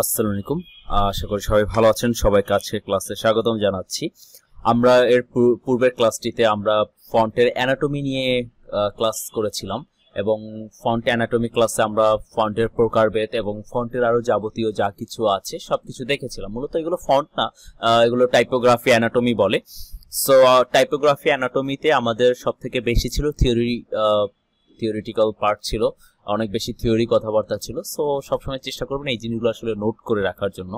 আসসালামু আলাইকুম। আশা করি সবাই ভালো আছেন। সবাইকে আজকে ক্লাসে স্বাগতম জানাচ্ছি। আমরা এর পূর্বের ক্লাসটিতে আমরা ফন্টের অ্যানাটমি নিয়ে ক্লাস করেছিলাম এবং ফন্ট অ্যানাটমি ক্লাসে আমরা ফন্টের প্রকারভেদ এবং ফন্টের আরো যাবতীয় যা কিছু আছে সবকিছু দেখেছিলাম। মূলত এগুলো ফন্ট না, এগুলো টাইপোগ্রাফি অ্যানাটমি বলে। সো টাইপোগ্রাফি অ্যানাটমিতে আমাদের সবথেকে বেশি ছিল থিওরিটিক্যাল পার্ট ছিল, অনেক বেশি থিওরি কথাবার্তা ছিল। সো সবসময় চেষ্টা করবেন এই জিনিসগুলো আসলে নোট করে রাখার জন্য,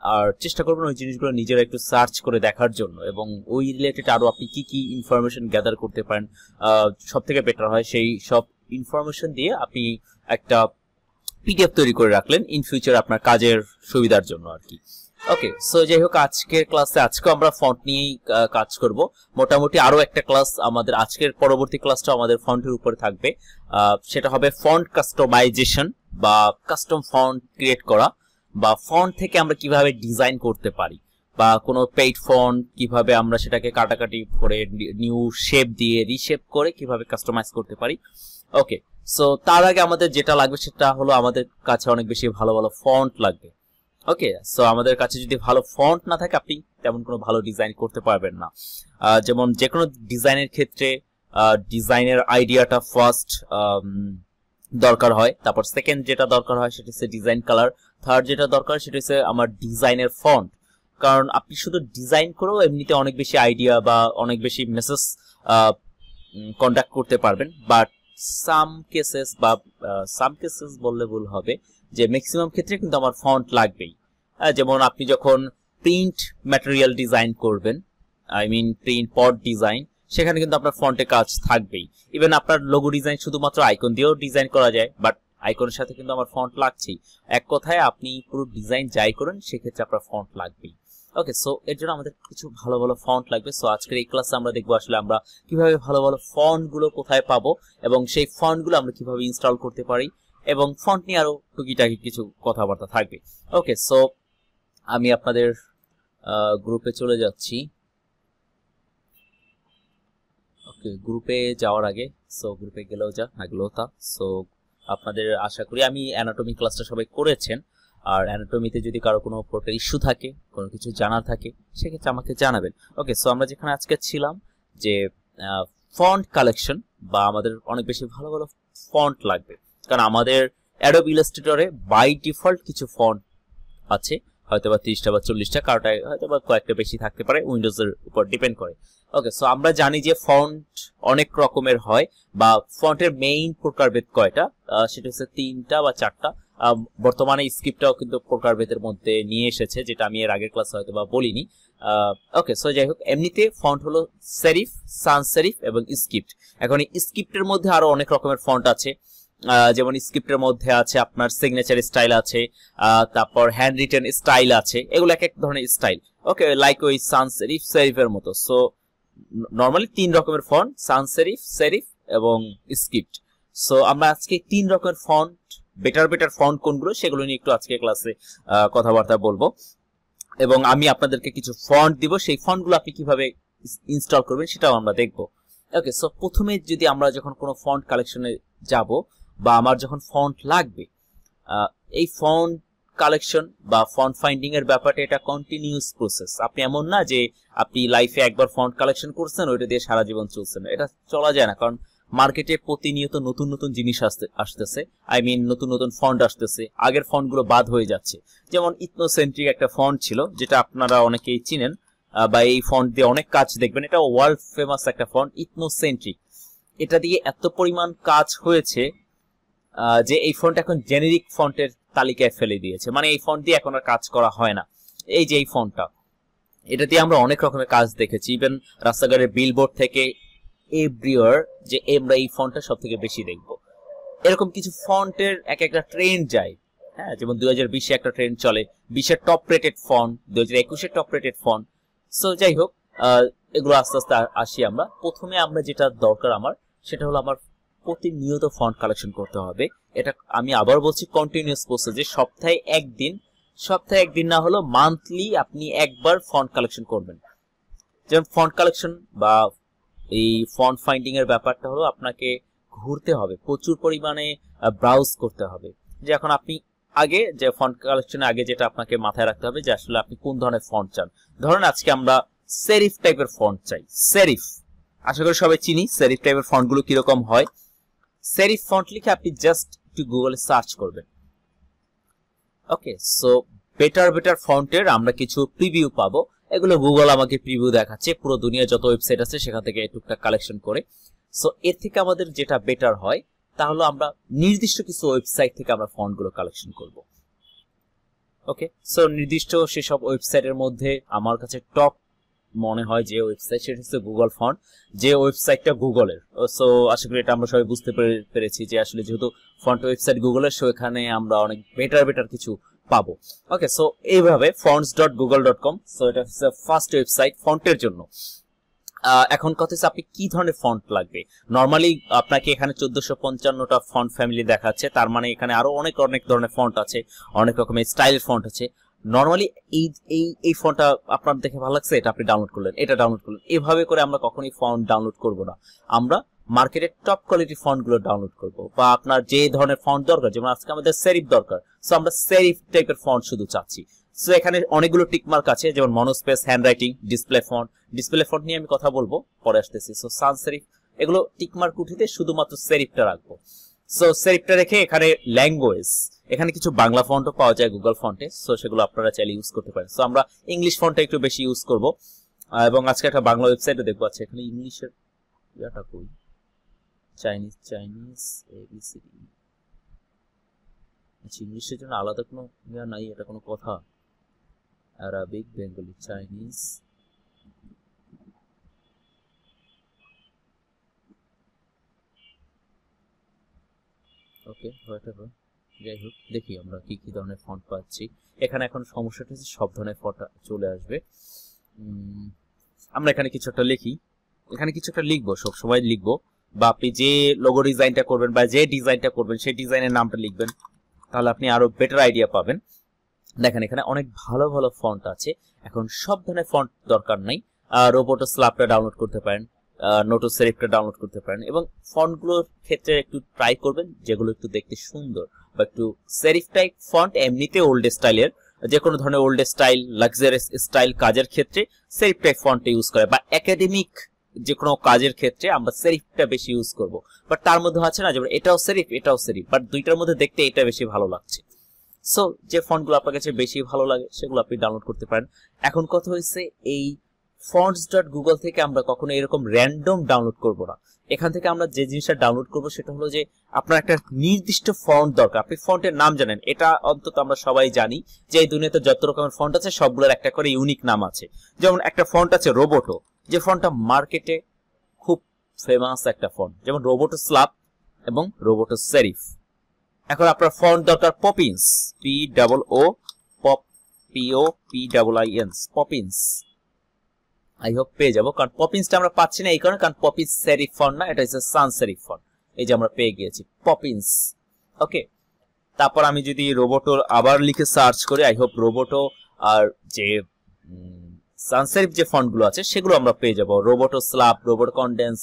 আর চেষ্টা করবেন ওই জিনিসগুলো নিজেরা একটু সার্চ করে দেখার জন্য এবং ওই রিলেটেড আরো আপনি কি কি ইনফরমেশন গ্যাদার করতে পারেন সব থেকে বেটার হয় সেই সব ইনফরমেশন দিয়ে আপনি একটা পিডিএফ তৈরি করে রাখলেন ইন ফিউচার আপনার কাজের সুবিধার জন্য আর কি। ওকে, সো যাই হোক, আজকের ক্লাসে আজকে আমরা ফন্ট নিয়েই কাজ করব। মোটামুটি আরো একটা ক্লাস আমাদের আজকের পরবর্তী ক্লাসটা আমাদের ফন্টের উপরে থাকবে। সেটা হবে ফন্ট কাস্টমাইজেশন বা কাস্টম ফন্ট ক্রিয়েট করা, বা ফন্ট থেকে আমরা কিভাবে ডিজাইন করতে পারি, বা কোনো পেইড ফন্ট কিভাবে আমরা সেটাকে কাটাকাটি করে নিউ শেপ দিয়ে রিশেপ করে কিভাবে কাস্টমাইজ করতে পারি। ওকে, সো তার আগে আমাদের যেটা লাগবে সেটা হলো আমাদের কাছে অনেক বেশি ভালো ভালো ফন্ট লাগবে। ওকে, সো আমাদের কাছে যদি ভালো ফন্ট না থাকে আপনি তেমন কোনো ভালো ডিজাইন করতে পারবেন না। যেমন যে কোনো ডিজাইনের ক্ষেত্রে ডিজাইনের আইডিয়াটা ফার্স্ট দরকার হয়, তারপর সেকেন্ড যেটা দরকার হয় সেটা হচ্ছে ডিজাইন কালার, থার্ড যেটা দরকার সেটা হচ্ছে আমার ডিজাইনের ফন্ট। কারণ আপনি শুধু ডিজাইন করেও এমনিতে অনেক বেশি আইডিয়া বা অনেক বেশি মেসেজ কন্ডাক্ট করতে পারবেন, বাট সাম কেসেস বললে ভুল হবে, যে ম্যাক্সিমাম ক্ষেত্রে কিন্তু আমার ফন্ট লাগবেই। যেমন আপনি যখন প্রিন্ট ম্যাটেরিয়াল ডিজাইন করবেন, I mean print pot design, সেখানে কিন্তু আপনার ফন্টে কাজ থাকবেই। ইভেন আপনার লোগো ডিজাইন শুধুমাত্র আইকন দিয়েও ডিজাইন করা যায়, বাট আইকনের সাথে কিন্তু আমার ফন্ট লাগছেই। এক কথায় আপনি পুরো ডিজাইন যাই করেন সেক্ষেত্রে আপনার ফন্ট লাগবেই। ওকে, সো এর জন্য আমাদের কিছু ভালো ভালো ফন্ট লাগবে। সো আজকের এই ক্লাসে আমরা দেখবো আসলে আমরা কিভাবে ভালো ভালো ফন্ট গুলো কোথায় পাবো এবং সেই ফন্ট গুলো আমরা কিভাবে ইনস্টল করতে পারি, এবং ফন্ট নিয়ে আরো টুকিটাকি কিছু কথাবার্তা থাকবে। ওকে, সো আমি আপনাদের গ্রুপে চলে যাচ্ছি। ওকে, গ্রুপে যাওয়ার আগে গ্রুপে গেলেও যা না গেলেও তা। সো আপনাদের আশা করি আমি অ্যানাটমি ক্লাসটা সবাই করেছেন, আর অ্যানাটমিতে যদি কারো কোনো প্রকার ইস্যু থাকে, কোনো কিছু জানার থাকে, সেক্ষেত্রে আমাকে জানাবেন। ওকে, সো আমরা যেখানে আজকে ছিলাম যে ফন্ট কালেকশন, বা আমাদের অনেক বেশি ভালো ভালো ফন্ট লাগবে, কারণ আমাদের অ্যাডোব ইলাস্ট্রেটরে বাই ডিফল্ট কিছু ফন্ট আছে, হয়তো বা 30টা বা 40টা, কারোটায় হয়তো বা কয়েকটা বেশি থাকতে পারে, উইন্ডোজের উপর ডিপেন্ড করে। ওকে, সো আমরা জানি যে ফন্ট অনেক রকমের হয়, বা ফন্টের মেইন প্রকারভেদ কয়টা, সেটা হচ্ছে 3টা বা 4টা। বর্তমানে স্ক্রিপ্টটাও কিন্তু প্রকারভেদের মধ্যে নিয়ে এসেছে, যেটা আমি এর আগের ক্লাসে হয়তো বা বলিনি। ওকে, সো যাই হোক, এমনিতে ফন্ট হলো সেরিফ, সান্স সেরিফ এবং স্ক্রিপ্ট। এখন এই স্ক্রিপ্টের মধ্যে আরো অনেক রকমের ফন্ট আছে, যেমন স্ক্রিপ্টের মধ্যে আছে আপনার সিগনেচার স্টাইল আছে, তারপর হ্যান্ড রিটেন স্টাইল আছে, এগুলো এক এক ধরনের স্টাইল। ওকে, লাইক ওই সান্স সেরিফ, সেরিফের মতো। সো নরমালি 3 রকমের ফন্ট, সান্স সেরিফ, সেরিফ এবং স্ক্রিপ্ট। সো আমরা আজকে 3 রকমের ফন্ট, বেটার ফন্ট কোনগুলো সেগুলো নিয়ে একটু আজকে ক্লাসে কথাবার্তা বলবো, এবং আমি আপনাদেরকে কিছু ফন্ট দিব, সেই ফন্টগুলো আপনি কিভাবে ইনস্টল করবেন সেটাও আমরা দেখবো। ওকে, সো প্রথমে যদি আমরা যখন কোনো ফন্ট কালেকশনে যাব, বা আমার যখন ফন্ট লাগবে, এই ফন্ট কালেকশন বা ফন্ট ফাইন্ডিং এর ব্যাপারটা এটা কন্টিনিউয়াস প্রসেস। আপনি এমন না যে আপনি লাইফে একবার ফন্ট কালেকশন করছেন ওইটা দিয়ে সারা জীবন চলছেন, এটা চলা যায় না, কারণ মার্কেটে প্রতিনিয়ত নতুন নতুন জিনিস আসতেছে, আই মিন নতুন নতুন ফন্ট আসতেছে, আগের ফন্টগুলো বাদ হয়ে যাচ্ছে। যেমন ইথনোসেন্ট্রিক একটা ফন্ট ছিল, যেটা আপনারা অনেকেই চিনেন, বা এই ফন্ট দিয়ে অনেক কাজ দেখবেন, এটা ওয়ার্ল্ড ফেমাস একটা ফন্ট ইথনোসেন্ট্রিক। এটা দিয়ে এত পরিমাণ কাজ হয়েছে যে এই ফন্ট এখন জেনেরিক ফন্টের তালিকায় ফেলে দিয়েছে, মানে এই ফন্ট দিয়ে এখন আর কাজ করা হয় না। এই যে এই ফন্টটা, এটা দিয়ে আমরা অনেক রকমের কাজ দেখেছি, ইভেন রাস্তাঘাটের বিলবোর্ড থেকে এভরিওয়ার, যে আমরা এই ফন্টটা সব থেকে বেশি দেখবো। এরকম কিছু ফন্টের এক একটা ট্রেন্ড যায়, হ্যাঁ, যেমন 2020-এ একটা ট্রেন্ড চলে, 20-এর টপ রেটেড ফন্ট, 2021-এর টপ রেটেড ফন্ট। সো যাই হোক, এগুলো আস্তে আস্তে আসি আমরা। প্রথমে আমরা যেটা দরকার আমার, সেটা হলো আমার প্রতিনিয়ত ফন্ট কালেকশন করতে হবে। এটা আমি আবার বলছি কন্টিনিউয়াস প্রসেস, সপ্তাহে একদিন না হলো মান্থলি আপনি একবার ফন্ট কালেকশন করবেন। যেমন ফন্ট কালেকশন বা এই ফন্ট ফাইন্ডিং এর ব্যাপারটা হলো আপনাকে ঘুরতে হবে, প্রচুর পরিমাণে ব্রাউজ করতে হবে। যে এখন আপনি আগে যে ফন্ট কালেকশনের আগে যেটা আপনাকে মাথায় রাখতে হবে যে আসলে আপনি কোন ধরনের ফন্ট চান। ধরেন আজকে আমরা সেরিফ টাইপের ফন্ট চাই। সেরিফ, আশা করি সবাই চিনি সেরিফ টাইপের ফন্টগুলো কিরকম হয়। সেরিফ ফন্ট লিখে আপনি জাস্ট একটু গুগলে সার্চ করবেন। ওকে, সো বেটার ফন্টের আমরা কিছু প্রিভিউ পাবো। এগুলো গুগল আমাকে প্রিভিউ দেখাচ্ছে, পুরো দুনিয়া যত ওয়েবসাইট আছে সেখান থেকে টুকটাক কালেকশন করে। সো এর থেকে আমাদের যেটা বেটার হয় তাহলে আমরা নির্দিষ্ট কিছু ওয়েবসাইট থেকে আমরা ফন্টগুলো কালেকশন করব। ওকে, সো নির্দিষ্ট সেসব ওয়েবসাইটের মধ্যে আমার কাছে টপ মনে হয় যে ওয়েবসাইট সেটা হচ্ছে গুগল ফন্ট, যে ওয়েবসাইটটা গুগলের। সো আশা করি এটা আমরা সবাই বুঝতে পেরেছি যে আসলে যেহেতু ফন্ট ওয়েবসাইট গুগলের, সো এখানে আমরা অনেক বেটার কিছু পাবো। ওকে, সো এইভাবে fonts.google.com, সো এটা হচ্ছে ফার্স্ট ওয়েবসাইট ফন্টের জন্য। এখন কথা হচ্ছে আপনি কি ধরনের ফন্ট লাগবে। নরমালি আপনাকে এখানে 1455টা ফন্ট ফ্যামিলি দেখাচ্ছে, তার মানে এখানে আরো অনেক ধরনের ফন্ট আছে, অনেক রকমের স্টাইলের ফন্ট আছে। নরমালি এই ফন্টটা আপনার দেখে ভালো লাগছে, এটা আপনি ডাউনলোড করলেন, এটা ডাউনলোড করলেন। এভাবে করে আমরা কখনোই ফন্ট ডাউনলোড করব না, আমরা মার্কেটের টপ কোয়ালিটি ফন্ট গুলো ডাউনলোড করবো। বা আপনার যে ধরনের ফন্ট দরকার, যেমন আজকে আমাদের সেরিফ দরকার, সো আমরা সেরিফ টাইপের ফন্ট শুধু চাচ্ছি। সো এখানে অনেকগুলো টিকমার্ক আছে, যেমন মনোস্পেস, হ্যান্ডরাইটিং, ডিসপ্লে ফন্ট নিয়ে আমি কথা বলবো, পরে আসতেছি। সো সান সেরিফ, এগুলো টিকমার্ক উঠিতে শুধুমাত্র সেরিফটা রাখবো। সো সেরিফটা রেখে এখানে ল্যাঙ্গুয়েজ, এখানে কিছু বাংলা ফন্টও পাওয়া যায় গুগল ফন্টে, সো সেগুলো আপনারা চাইলে ইউজ করতে পারেন। সো আমরা ইংলিশ ফন্টটা একটু বেশি ইউজ করব, এবং আজকে একটা বাংলা ওয়েবসাইটও দেখবো। আছে এখানে ইংলিশের ইয়াটা কই, চাইনিজ এবিসিডি, আচ্ছা ইংলিশের জন্য আলাদা কোনো ইয়া নাই, এটা কোনো কথা। আরবিক, বেঙ্গলি, চাইনিজ, ওকে হোয়াটএভার, যাই হোক দেখি আমরা কি কি ধরনের ফন্ট পাচ্ছি। এখানে এখন সমস্যাটা হচ্ছে সব ধরনের ফন্ট চলে আসবে। আমরা এখানে কিছু একটা লিখি, এখানে কিছু একটা লিখবো, সব সময় লিখবো, বা আপনি যে লোগো ডিজাইনটা করবেন বা যে ডিজাইনটা করবেন সেই ডিজাইনের নামটা লিখবেন, তাহলে আপনি আরো বেটার আইডিয়া পাবেন। দেখেন এখানে অনেক ভালো ফন্ট আছে। এখন সব ধরনের ফন্ট দরকার নাই, রোবোটো স্ল্যাপটা ডাউনলোড করতে পারেন, নোটো সেরিফটা ডাউনলোড করতে পারেন, এবং ফন্টগুলোর ক্ষেত্রে একটু ট্রাই করবেন যেগুলো একটু দেখতে সুন্দর, বা একটু সেরিফ টাইপ ফন্ট এমনিতে ওল্ড স্টাইলের, যে কোনো ধরনের ওল্ড স্টাইল, লাক্সারিয়াস স্টাইল কাজের ক্ষেত্রে সেরিফ টাইপ ফন্টটা ইউজ করে, বা একাডেমিক যে কোনো কাজের ক্ষেত্রে আমরা সেরিফটা বেশি ইউজ করব। বাট তার মধ্যে আছে না, যেমন এটাও সেরিফ, বাট দুইটার মধ্যে দেখতে এটা বেশি ভালো লাগছে। সো যে ফন্টগুলো আপনার কাছে বেশি ভালো লাগে সেগুলো আপনি ডাউনলোড করতে পারেন। এখন কথা হচ্ছে এই fonts.google থেকে আমরা কখনো এরকম র্যান্ডম ডাউনলোড করব না। এখান থেকে আমরা যে জিনিসটা ডাউনলোড করব সেটা হলো যে আপনার একটা নির্দিষ্ট ফন্ট দরকার, আপনি ফন্টের নাম জানেন, এটা অন্তত আমরা সবাই জানি যে এই দুনিয়াতে যত রকমের ফন্ট আছে সবগুলোর একটা করে ইউনিক নাম আছে। যেমন একটা ফন্ট আছে রোবোটো, যে ফন্টটা মার্কেটে খুব ফেমাস একটা ফন্ট, যেমন রোবোটো স্ল্যাপ এবং রোবোটো সেরিফ। এখন আপনার ফন্ট দরকার Poppins, POPINS, Poppins. I hope পেয়ে যাবো, কারণ পপিন্সটা আমরা পাচ্ছি না এই কারণে, কারণ পপিন্স সেরিফ ফন্ট না, এটা হচ্ছে সান সেরিফ ফন্ট। এই যে আমরা পেয়ে গিয়েছি পপিন্স। ওকে, তারপর আমি যদি রোবোটো আবার লিখে সার্চ করি, আই হোপ রোবোটো আর যে সান সেরিফ যে ফন্টগুলো আছে সেগুলো আমরা পেয়ে যাবো। রোবোটো স্ল্যাপ, রোবোটো কন্ডেন্স,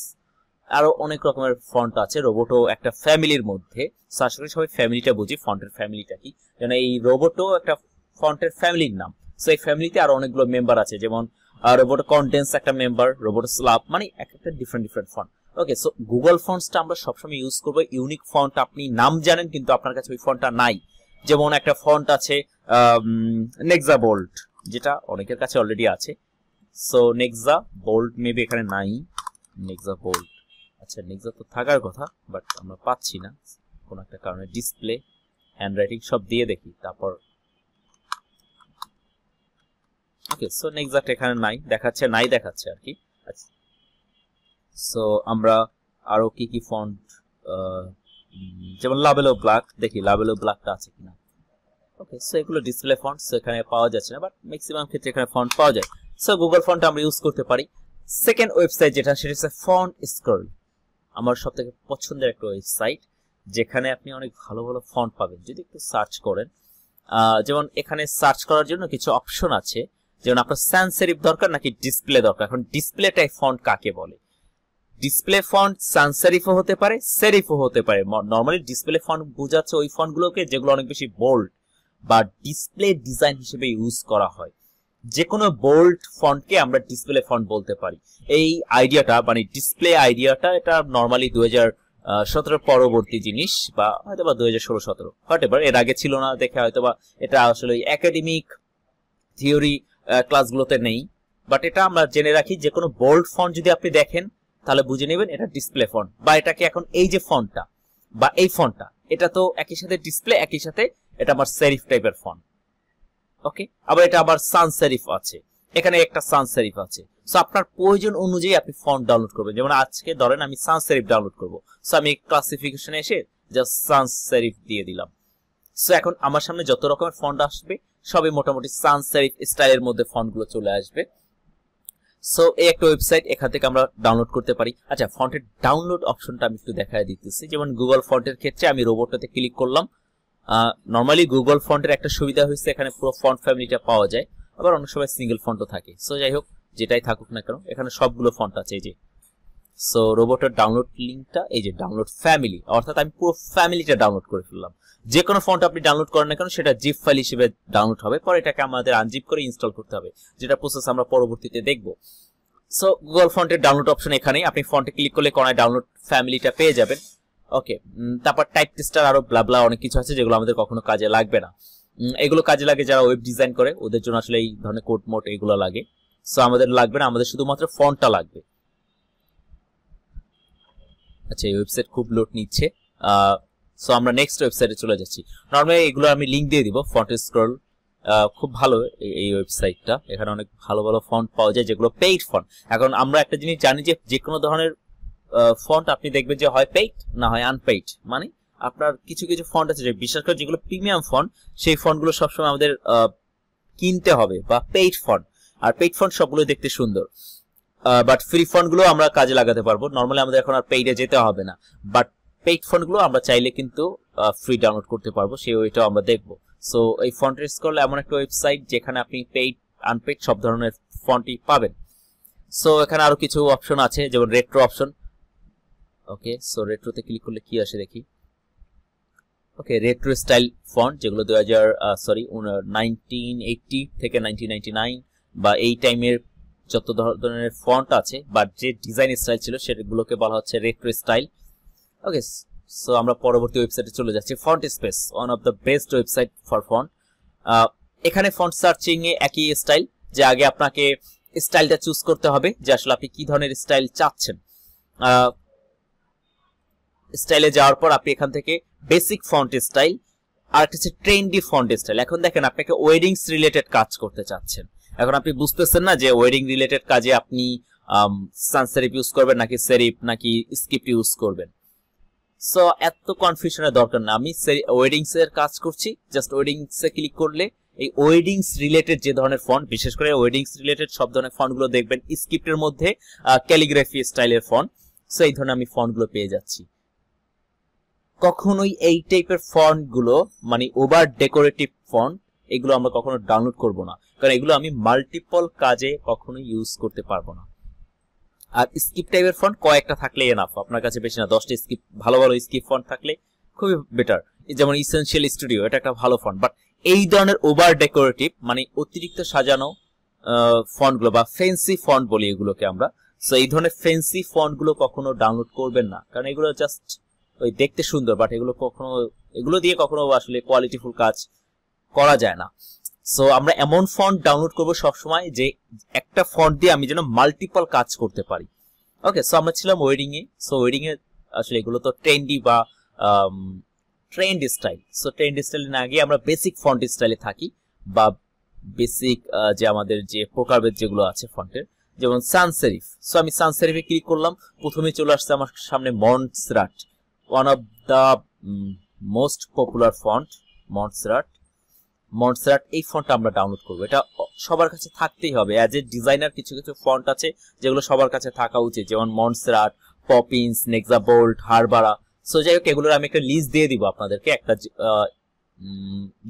আরো অনেক রকমের ফন্ট আছে। রোবোটো একটা ফ্যামিলির মধ্যে, সার্চ করে সবাই ফ্যামিলিটা বুঝি, ফন্টের ফ্যামিলিটা কি, যেন এই রোবোটো একটা ফন্টের ফ্যামিলির নাম। সো এই ফ্যামিলিতে আরো অনেকগুলো মেম্বার আছে, যেমন রোবোটো কন্ডেন্স একটা মেম্বার, রোবোটো স্ল্যাপ, মানে একটা ডিফারেন্ট ফন্ট। ওকে, সো গুগল ফন্টসটা আমরা সবসময় ইউজ করবো। ইউনিক ফন্ট আপনি নাম জানেন কিন্তু আপনার কাছে ওই ফন্টটা নাই, যেমন একটা ফন্ট আছে নেক্সা বোল্ড, যেটা অনেকের কাছে অলরেডি আছে। সো নেক্সা বোল্ড মেবি এখানে নাই, নেক্সা বোল্ড, আচ্ছা নেক্সা তো থাকার কথা বাট আমরা পাচ্ছি না কোন একটা কারণে। ডিসপ্লে, হ্যান্ডরাইটিং সব দিয়ে দেখি, তারপর ওকে, সো নেক্সট এখানে নাই দেখাচ্ছে আর কি। আচ্ছা, সো আমরা আরো কি ফন্ট, যেমন লাবেলো ব্ল্যাক, দেখি লাবেলো ব্ল্যাকটা আছে কিনা। ওকে, সো এগুলো ডিসপ্লে ফন্ট, সো এখানে পাওয়া যাচ্ছে না, বাট ম্যাক্সিমাম ক্ষেত্রে এখানে ফন্ট পাওয়া যায়। সো গুগল ফন্ট আমরা ইউজ করতে পারি। সেকেন্ড ওয়েবসাইট যেটা, সেটা হচ্ছে ফন্ট স্ক্রল, আমার সবথেকে পছন্দের একটা ওয়েবসাইট, যেখানে আপনি অনেক ভালো ফন্ট পাবেন যদি একটু সার্চ করেন। যেমন এখানে সার্চ করার জন্য কিছু অপশন আছে, যেমন আপনার সান সেরিফ দরকার নাকি ডিসপ্লে দরকার। এখন ডিসপ্লে টাইপ ফন্ট কাকে বলে? ডিসপ্লে ফন্ট সান সেরিফও হতে পারে, সেরিফও হতে পারে। নরমালি ডিসপ্লে ফন্ট বোঝাচ্ছে ওই ফন্টগুলোকে যেগুলো অনেক বেশি বোল্ড, বা ডিসপ্লে ডিজাইন হিসেবে ইউজ করা হয়। যে কোনো বোল্ড ফন্টকে আমরা ডিসপ্লে ফন্ট বলতে পারি। এই আইডিয়াটা মানে ডিসপ্লে আইডিয়াটা এটা নর্মালি 2017 পরবর্তী জিনিস, বা হয়তো বা 2016-17 হোয়াটএভার, এর আগে ছিল না দেখে হয়তো বা এটা আসলে একাডেমিক থিওরি ক্লাসগুলোতে নেই। বাট এটা আমরা জেনে রাখি, যে কোনো বোল্ড ফন্ট যদি আপনি দেখেন তাহলে বুঝে নেবেন এটা ডিসপ্লে ফন্ট, বা এটাকে এখন এই যে ফন্টটা বা এই ফন্টটা এটা তো একই সাথে ডিসপ্লে, একই সাথে এটা আমার সেরিফ টাইপের ফন্ট। ওকে, আবার এটা আবার সান সেরিফ আছে, এখানে একটা সান সেরিফ আছে। সো আপনার প্রয়োজন অনুযায়ী আপনি ফন্ট ডাউনলোড করবেন। যেমন আজকে ধরেন আমি সান সেরিফ ডাউনলোড করব, সো আমি ক্লাসিফিকেশনে এসে জাস্ট সান সেরিফ দিয়ে দিলাম। সো এখন আমার সামনে যত রকমের ফন্ট আসবে সবই মোটামুটি সান সেরিফ স্টাইলের মধ্যে ফন্টগুলো চলে আসবে। সো এই একটা ওয়েবসাইট, এখান থেকে আমরা ডাউনলোড করতে পারি। আচ্ছা, ফন্টের ডাউনলোড অপশনটা আমি একটু দেখায় দিতেছি। যেমন গুগল ফন্টের ক্ষেত্রে আমি রোবটটাতে ক্লিক করলাম। নর্মালি গুগল ফন্টের একটা সুবিধা হয়েছে, এখানে পুরো ফন্ট ফ্যামিলিটা পাওয়া যায়, আবার অনেক সময় সিঙ্গেল ফন্টও থাকে। সো যাই হোক, যেটাই থাকুক না কেন এখানে সবগুলো ফন্ট আছে এই যে। সো রোবটের ডাউনলোড লিঙ্কটা এই যে, ডাউনলোড ফ্যামিলি, অর্থাৎ আমি পুরো ফ্যামিলিটা ডাউনলোড করে ফেললাম। যে কোনো ফন্ট আপনি ডাউনলোড করেন না কেন সেটা জিপ ফাইল হিসেবে ডাউনলোড হবে, পরে এটাকে আমাদের আনজিপ করে ইনস্টল করতে হবে, যেটা প্রসেস আমরা পরবর্তীতে দেখব। সো গুগল ফন্টের ডাউনলোড অপশন এখানেই, আপনি ফন্টে ক্লিক করলে কোনায় ডাউনলোড ফ্যামিলিটা পেয়ে যাবেন। ওকে, তারপর টাইপ টেস্টার আরো ব্লাবলা অনেক কিছু আছে যেগুলো আমাদের কখনো কাজে লাগবে না। এগুলো কাজে লাগে যারা ওয়েব ডিজাইন করে, ওদের জন্য আসলে এই ধরনের কোড মোড এগুলো লাগে। সো আমাদের লাগবে না, আমাদের শুধুমাত্র ফন্টটা লাগবে। আচ্ছা, এই ওয়েবসাইট খুব লোড নিচ্ছে। সো আমরা নেক্সট ওয়েবসাইটে চলে যাচ্ছি। নর্মালি এগুলো আমি লিঙ্ক দিয়ে দিব, ফন্ট স্ক্রল খুব ভালো এই ওয়েবসাইটটা, এখানে অনেক ভালো ভালো ফন্ট পাওয়া যায় যেগুলো পেইড ফন্ট। এখন আমরা একটা জিনিস জানি যে কোনো ধরনের ফন্ট আপনি দেখবেন যে হয় পেইড না হয় আনপেইড। মানে আপনার কিছু কিছু ফন্ট আছে যে, বিশেষ করে যেগুলো প্রিমিয়াম ফন্ট, সেই ফন্টগুলো সবসময় আমাদের কিনতে হবে, বা পেইড ফন্ট। আর পেইড ফন্ট সবগুলো দেখতে সুন্দর, বাট ফ্রি ফন্ট গুলো আমরা কাজে লাগাতে পারবো। নর্মালি আমাদের এখন আর পেইডে যেতে হবে না, বাট পেইড ফন্ট গুলো আমরা চাইলে কিন্তু ফ্রি ডাউনলোড করতে পারবো, সেই ওইটাও আমরা দেখবো। সো এই ফন্ট স্ক্রল এমন একটা ওয়েবসাইট যেখানে আপনি পেইড আনপেইড সব ধরনের ফন্টই পাবেন। সো এখানে আরো কিছু অপশন আছে, যেমন রেট্রো অপশন। ওকে, সো রেট্রোতে ক্লিক করলে কি আসে দেখি। ওকে, রেট্রো স্টাইল ফন্ট যেগুলো 1980 থেকে 1999 বা এই টাইমের যত ধরনের ফন্ট আছে বা যে ডিজাইন স্টাইল ছিল সেগুলোকে বলা হচ্ছে রেট্রো স্টাইল। ওকে, সো আমরা পরবর্তী ওয়েবসাইটে চলে যাচ্ছি। Font space, one of the best website for font. এখানে ফন্ট সার্চিং এ একই স্টাইল, যে আগে আপনাকে স্টাইলটা চুজ করতে হবে যে আসলে আপনি কি ধরনের স্টাইল চাচ্ছেন। স্টাইলে যাওয়ার পর আপনি এখান থেকে বেসিক ফন্ট স্টাইল, আর একটা হচ্ছে ট্রেন্ডি ফন্ট স্টাইল। এখন দেখেন আপনাকে ওয়েডিংস রিলেটেড কাজ করতে চাচ্ছেন, এখন আপনি বুঝতেছেন না যে ওয়েডিং রিলেটেড কাজে আপনি সান সেরিফ ইউজ করবেন নাকি সেরিফ নাকি স্ক্রিপ্ট ইউজ করবেন। সো এত কনফিউশনের দরকার না, আমি ওয়েডিংস এর কাজ করছি, জাস্ট ওয়েডিংস এ ক্লিক করলে এই ওয়েডিংস রিলেটেড যে ধরনের ফন্ট, বিশেষ করে ওয়েডিংস রিলেটেড সব ধরনের ফন্টগুলো দেখবেন স্ক্রিপ্টের মধ্যে ক্যালিগ্রাফি স্টাইলের ফন্ট। সো এই ধরনের আমি ফন্টগুলো পেয়ে যাচ্ছি। কখনোই এই টাইপের ফন্ট গুলো মানে ওভার ডেকোরেটিভ ফন্ট, এগুলো আমরা কখনো ডাউনলোড করব না, কারণ এগুলো আমি মাল্টিপল কাজে কখনো ইউজ করতে পারবো না। আর স্ক্রিপ্ট টাইপের ফন্ট কয়েকটা থাকলে এনাফ, আপনার কাছে বেশি না, 10টা স্ক্রিপ্ট ভালো ভালো স্ক্রিপ্ট ফন্ট থাকলে খুবই বেটার। যেমন ইসেনশিয়াল স্টুডিও, এটা একটা ভালো ফন্ট। বাট এই ধরনের ওভার ডেকোরেটিভ মানে অতিরিক্ত সাজানো ফন্ট গুলো বা ফ্যান্সি ফন্ট বলি এগুলোকে আমরা, সো এই ধরনের ফ্যান্সি ফন্ট গুলো কখনো ডাউনলোড করবেন না, কারণ এগুলো জাস্ট ওই দেখতে সুন্দর, বাট এগুলো দিয়ে কখনো আসলে কোয়ালিটিফুল কাজ করা যায় না। সো আমরা এমন ফন্ট ডাউনলোড করব সবসময় যে একটা ফন্ট দিয়ে আমি যেন মাল্টিপল কাজ করতে পারি। ওকে, সো আমরা ছিলাম ওয়েডিং এ। সো ওয়েডিং এ আসলে এগুলো তো ট্রেন্ডি বা ট্রেন্ড স্টাইল। সো ট্রেন্ড স্টাইলে না গিয়ে আমরা বেসিক ফন্ট স্টাইলে থাকি, বা বেসিক যে আমাদের যে প্রকারভেদ যেগুলো আছে ফন্টের, যেমন সান সেরিফ। সো আমি সান সেরিফে ক্লিক করলাম, প্রথমে চলে আসছে আমার সামনে Montserrat, one of the most popular font Montserrat. এই ফন্টটা আমরা ডাউনলোড করবো, এটা সবার কাছে থাকতেই হবে। অ্যাজ এ ডিজাইনার কিছু কিছু ফন্ট আছে যেগুলো সবার কাছে থাকা উচিত, যেমন মন্টসরাট, পপিন্স, নেক্সাবোল্ট, হারবারা। সো যাই হোক, এগুলোর আমি একটা লিস্ট দিয়ে দিব আপনাদেরকে, একটা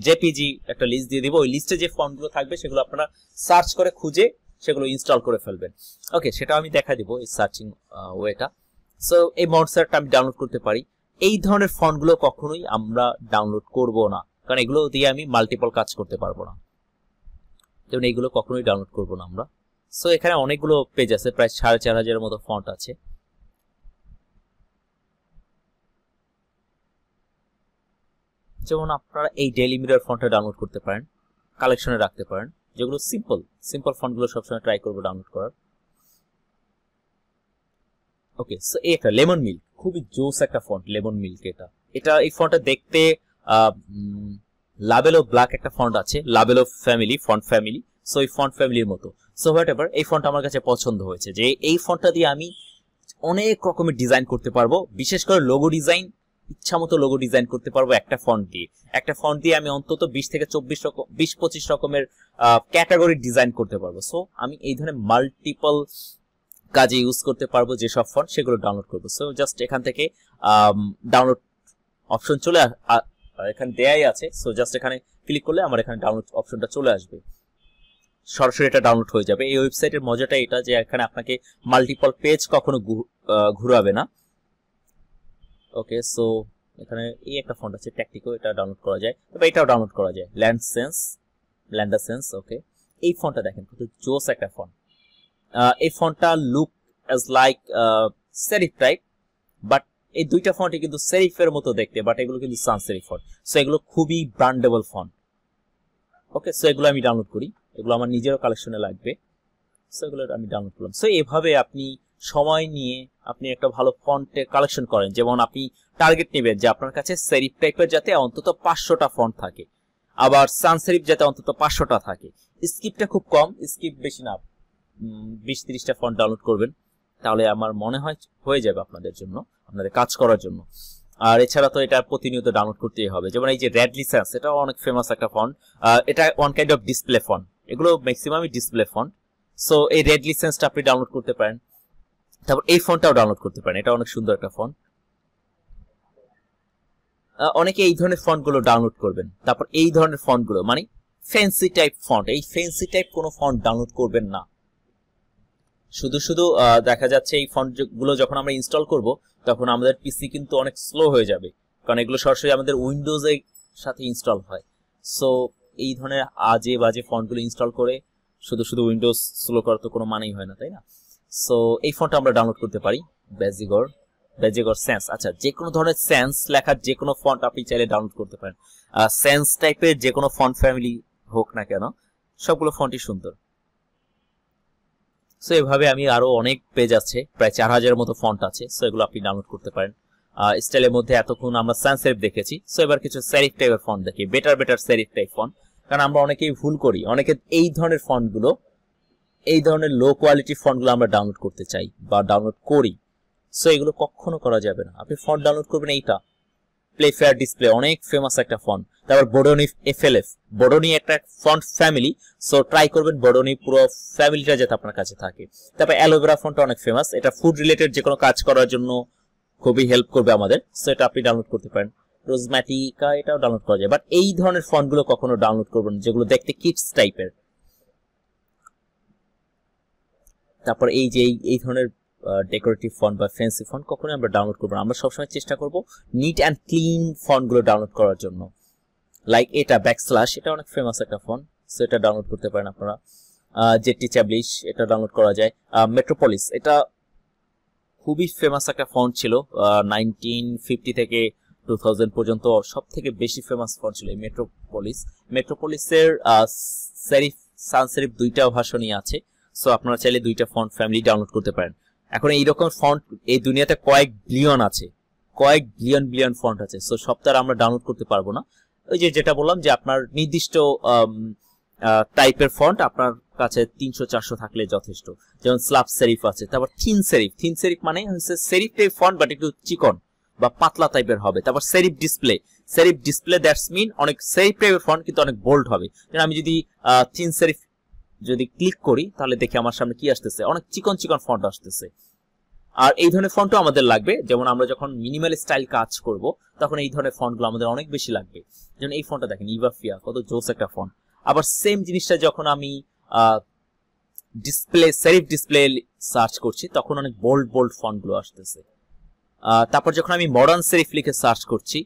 জেপিজি একটা লিস্ট দিয়ে দিব। ওই লিস্টে যে ফন্টগুলো থাকবে সেগুলো আপনারা সার্চ করে খুঁজে সেগুলো ইনস্টল করে ফেলবেন। ওকে, সেটা আমি দেখা দিব এই সার্চিং ওয়েটা। সো এই মন্টসরাটটা আমি ডাউনলোড করতে পারি। এই ধরনের ফন্টগুলো কখনোই আমরা ডাউনলোড করব না, কারণ এগুলো দিয়ে আমি মাল্টিপল কাজ করতে পারবো না, যেমন এইগুলো কখনোই ডাউনলোড করবো না আমরা। সো এখানে অনেকগুলো পেজ আছে, প্রায় 4500 মতো ফন্ট আছে। যেমন আপনারা এই ডেইলি মিরর ফন্টটা ডাউনলোড করতে পারেন, কালেকশনে রাখতে পারেন, যেগুলো সিম্পল ফন্টগুলো সবসময় ট্রাই করবো ডাউনলোড করার। ওকে, সো এই একটা লেমন মিল্ক, খুবই জোস একটা ফন্ট লেমন মিল্ক। এই ফন্টটা দেখতে লাবেলো ব্ল্যাক একটা ফন্ট আছে, লাবেলো ফ্যামিলি, ফন্ট ফ্যামিলি। সো এই ফন্ট ফ্যামিলির মতো। সো হোয়াট এভার, এই ফন্ট আমার কাছে পছন্দ হয়েছে, যে এই ফন্টটা দিয়ে আমি অনেক রকমের ডিজাইন করতে পারবো, বিশেষ করে লোগো ডিজাইন, ইচ্ছা মতো লোগো ডিজাইন করতে পারবো একটা ফন্ট দিয়ে আমি অন্তত 20 থেকে 25 রকমের ক্যাটাগরি ডিজাইন করতে পারবো। সো আমি এই ধরনের মাল্টিপল কাজে ইউজ করতে পারবো যেসব ফন্ট, সেগুলো ডাউনলোড করবো। সো জাস্ট এখান থেকে ডাউনলোড অপশন চলে এখানে দেয়াই আছে। সো জাস্ট এখানে ক্লিক করলে আমার এখানে ডাউনলোড অপশনটা চলে আসবে, সরাসরি এটা ডাউনলোড হয়ে যাবে। এই ওয়েবসাইটের মজাটা এটা যে এখানে আপনাকে মাল্টিপল পেজ কখনো ঘুরাবে না। ওকে, সো এখানে এই একটা ফন্ট আছে ট্যাকটিকো, এটা ডাউনলোড করা যায়, তবে এটাও ডাউনলোড করা যায়, ল্যান্ডাসেন্স। ওকে, এই ফন্টটা দেখেন কত জোস একটা ফন্ট। এই ফন্টটা look as like serif type, but এই দুইটা ফন্টই কিন্তু সেরিফের মতো দেখতে, বাট এগুলো কিন্তু সান সেরিফ ফন্ট। সো এগুলো খুবই ব্র্যান্ডেবল ফন্ট। ওকে, সো এগুলো আমি ডাউনলোড করি, এগুলো আমার নিজেরও কালেকশনে লাগবে। সো এগুলো আমি ডাউনলোড করলাম। সো এভাবে আপনি সময় নিয়ে আপনি একটা ভালো ফন্টে কালেকশন করেন। যেমন আপনি টার্গেট নেবেন যে আপনার কাছে সেরিফ টাইপের যাতে অন্তত 500টা ফন্ট থাকে, আবার সান সেরিফ যাতে অন্তত 500টা থাকে। স্কিপটা খুব কম, স্কিপ বেশি না, 20-30টা ফন্ট ডাউনলোড করবেন, তাহলে আমার মনে হয় হয়ে যাবে আপনাদের জন্য, আপনাদের কাজ করার জন্য। আর এছাড়া তো এটা প্রতিনিয়ত ডাউনলোড করতেই হবে। যেমন এই যে রেডলিসেন্স, এটাও অনেক ফেমাস একটা ফন্ট, এটা one kind of display font, এগুলো ম্যাক্সিমামই ডিসপ্লে ফন্ট। সো এই রেডলিসেন্সটা আপনি ডাউনলোড করতে পারেন, তারপর এই ফন্টটাও ডাউনলোড করতে পারেন, এটা অনেক সুন্দর একটা ফন্ট। অনেকে এই ধরনের ফন্টগুলো ডাউনলোড করবেন। তারপর এই ধরনের ফন্টগুলো মানে ফ্যান্সি টাইপ ফন্ট, এই ফ্যান্সি টাইপ কোনো ফন্ট ডাউনলোড করবেন না। শুধু দেখা যাচ্ছে এই ফন্ট গুলো যখন আমরা ইনস্টল করব তখন আমাদের পিসি কিন্তু অনেক স্লো হয়ে যাবে, কারণ এগুলো সরাসরি আমাদের উইন্ডোজের সাথে ইনস্টল হয়। সো এই ধরনের আজে বাজে ফন্টগুলো ইনস্টল করে শুধু উইন্ডোজ স্লো করার তো কোনো মানেই হয় না, তাই না? সো এই ফন্টটা আমরা ডাউনলোড করতে পারি, বেজিগর সেন্স। আচ্ছা, যে কোনো ধরনের সেন্স লেখার যে কোনো ফন্ট আপনি চাইলে ডাউনলোড করতে পারেন। সেন্স টাইপের যে কোনো ফন্ট ফ্যামিলি হোক না কেন, সবগুলো ফন্টই সুন্দর। সো এভাবে আমি আরো অনেক পেজ আছে, প্রায় 4000 মতো ফন্ট আছে। সো এগুলো আপনি ডাউনলোড করতে পারেন। স্টাইলের মধ্যে এতক্ষণ আমরা সান সেরিফ দেখেছি, সো এবার কিছু সেরিফ টাইপের ফন্ট দেখি, বেটার সেরিফ টাইপ ফন্ট। কারণ আমরা অনেকেই ভুল করি, অনেকে এই ধরনের ফন্টগুলো, এই ধরনের লো কোয়ালিটি ফন্টগুলো আমরা ডাউনলোড করতে চাই বা ডাউনলোড করি। সো এগুলো কখনো করা যাবে না। আপনি ফন্ট ডাউনলোড করবেন এইটা, প্লে ফেয়ার ডিসপ্লে, অনেক ফেমাস একটা ফন্ট। তারপর বোডোনি FLF, বোডোনি একটা ফন্ট ফ্যামিলি। সো ট্রাই করবেন বোডোনি পুরো ফ্যামিলিটা যাতে আপনার কাছে থাকে। তারপর অ্যালোভেরা ফন্টটা অনেক ফেমাস, এটা ফুড রিলেটেড যে কোনো কাজ করার জন্য খুবই হেল্প করবে আমাদের। সো এটা আপনি ডাউনলোড করতে পারেন। রোজম্যাটিকা, এটাও ডাউনলোড করা যায়, বাট এই ধরনের ফন্টগুলো কখনো ডাউনলোড করবেন যেগুলো দেখতে কিডস টাইপের। তারপর এই যে এই ধরনের ডেকোরেটিভ ফন্ট বা ফ্যান্সি ফন্ট কখনোই আমরা ডাউনলোড করবো না। আমরা সবসময় চেষ্টা করব নিট অ্যান্ড ক্লিন ফন্টগুলো ডাউনলোড করার জন্য। লাইক এটা ব্যাকস্ল্যাশ, এটা অনেক ফেমাস একটা ফন্ট, সো এটা ডাউনলোড করতে পারেন আপনারা। জেটি চ্যাবলিশ, এটা ডাউনলোড করা যায়। মেট্রোপলিস, এটা খুবই ফেমাস একটা ফন্ট ছিল, 1950 থেকে 2000 পর্যন্ত সব থেকে বেশি ফেমাস ফন্ট ছিল এই মেট্রোপলিসের সেরিফ, সান সেরিফ দুইটা ভার্সনই আছে। সো আপনারা চাইলে দুইটা ফন্ট ফ্যামিলি ডাউনলোড করতে পারেন। এখন এইরকম ফন্ট এই দুনিয়াতে কয়েক বিলিয়ন ফন্ট আছে। সো সব তার আমরা ডাউনলোড করতে পারবো না। ওই যেটা বললাম যে আপনার নির্দিষ্ট টাইপের ফন্ট আপনার কাছে 300-400 থাকলে যথেষ্ট। যেমন স্ল্যাব সেরিফ আছে, তারপর থিন সেরিফ মানে হচ্ছে সেরিফ টাইপ ফন্ট বাট একটু চিকন বা পাতলা টাইপের হবে। তারপর সেরিফ ডিসপ্লে দ্যাটস মিন অনেক সেরিফ টাইপের ফন্ট কিন্তু অনেক বোল্ড হবে। যেমন আমি যদি থিন সেরিফ যদি ক্লিক করি তাহলে দেখি আমার সামনে কি আসতেছে, অনেক চিকন ফন্ট আসতেছে। আর এই ধরনের ফন্টও আমাদের লাগবে, যেমন আমরা যখন মিনিমাল স্টাইল কাজ করব তখন এই ধরনের ফন্টগুলো আমাদের অনেক বেশি লাগবে। যেমন এই ফন্টটা দেখেন, ইভাফিয়া, কত জোস একটা ফন্ট। আবার সেম জিনিসটা যখন আমি সেরিফ ডিসপ্লে সার্চ করছি তখন অনেক বোল্ড ফন্টগুলো আসতেছে। তারপর যখন আমি মডার্ন সেরিফ লিখে সার্চ করছি,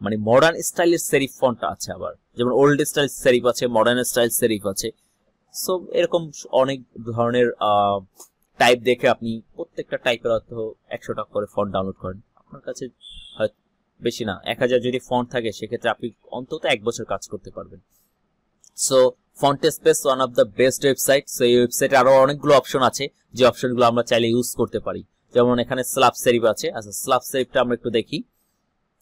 মানে মডার্ন স্টাইলের সেরিফ ফন্ট আছে, আবার যেমন ওল্ড স্টাইল সেরিফ আছে, মডার্ন স্টাইল সেরিফ আছে। সো এরকম অনেক ধরনের টাইপ দেখে আপনি প্রত্যেকটা টাইপের অর্থ 100 টাকা করে ফন্ট ডাউনলোড করেন। আপনার কাছে বেশি না 1000 যদি ফন্ট থাকে সেক্ষেত্রে আপনি অন্তত 1 বছর কাজ করতে পারবেন। So FontSpace one of the best website. So এই ওয়েবসাইটে আরো অনেকগুলো অপশন আছে, যে অপশনগুলো আমরা চাইলে ইউজ করতে পারি। যেমন এখানে স্ল্যাব সেরিফ আছে। আচ্ছা, স্ল্যাব সেরিফটা আমরা একটু দেখি।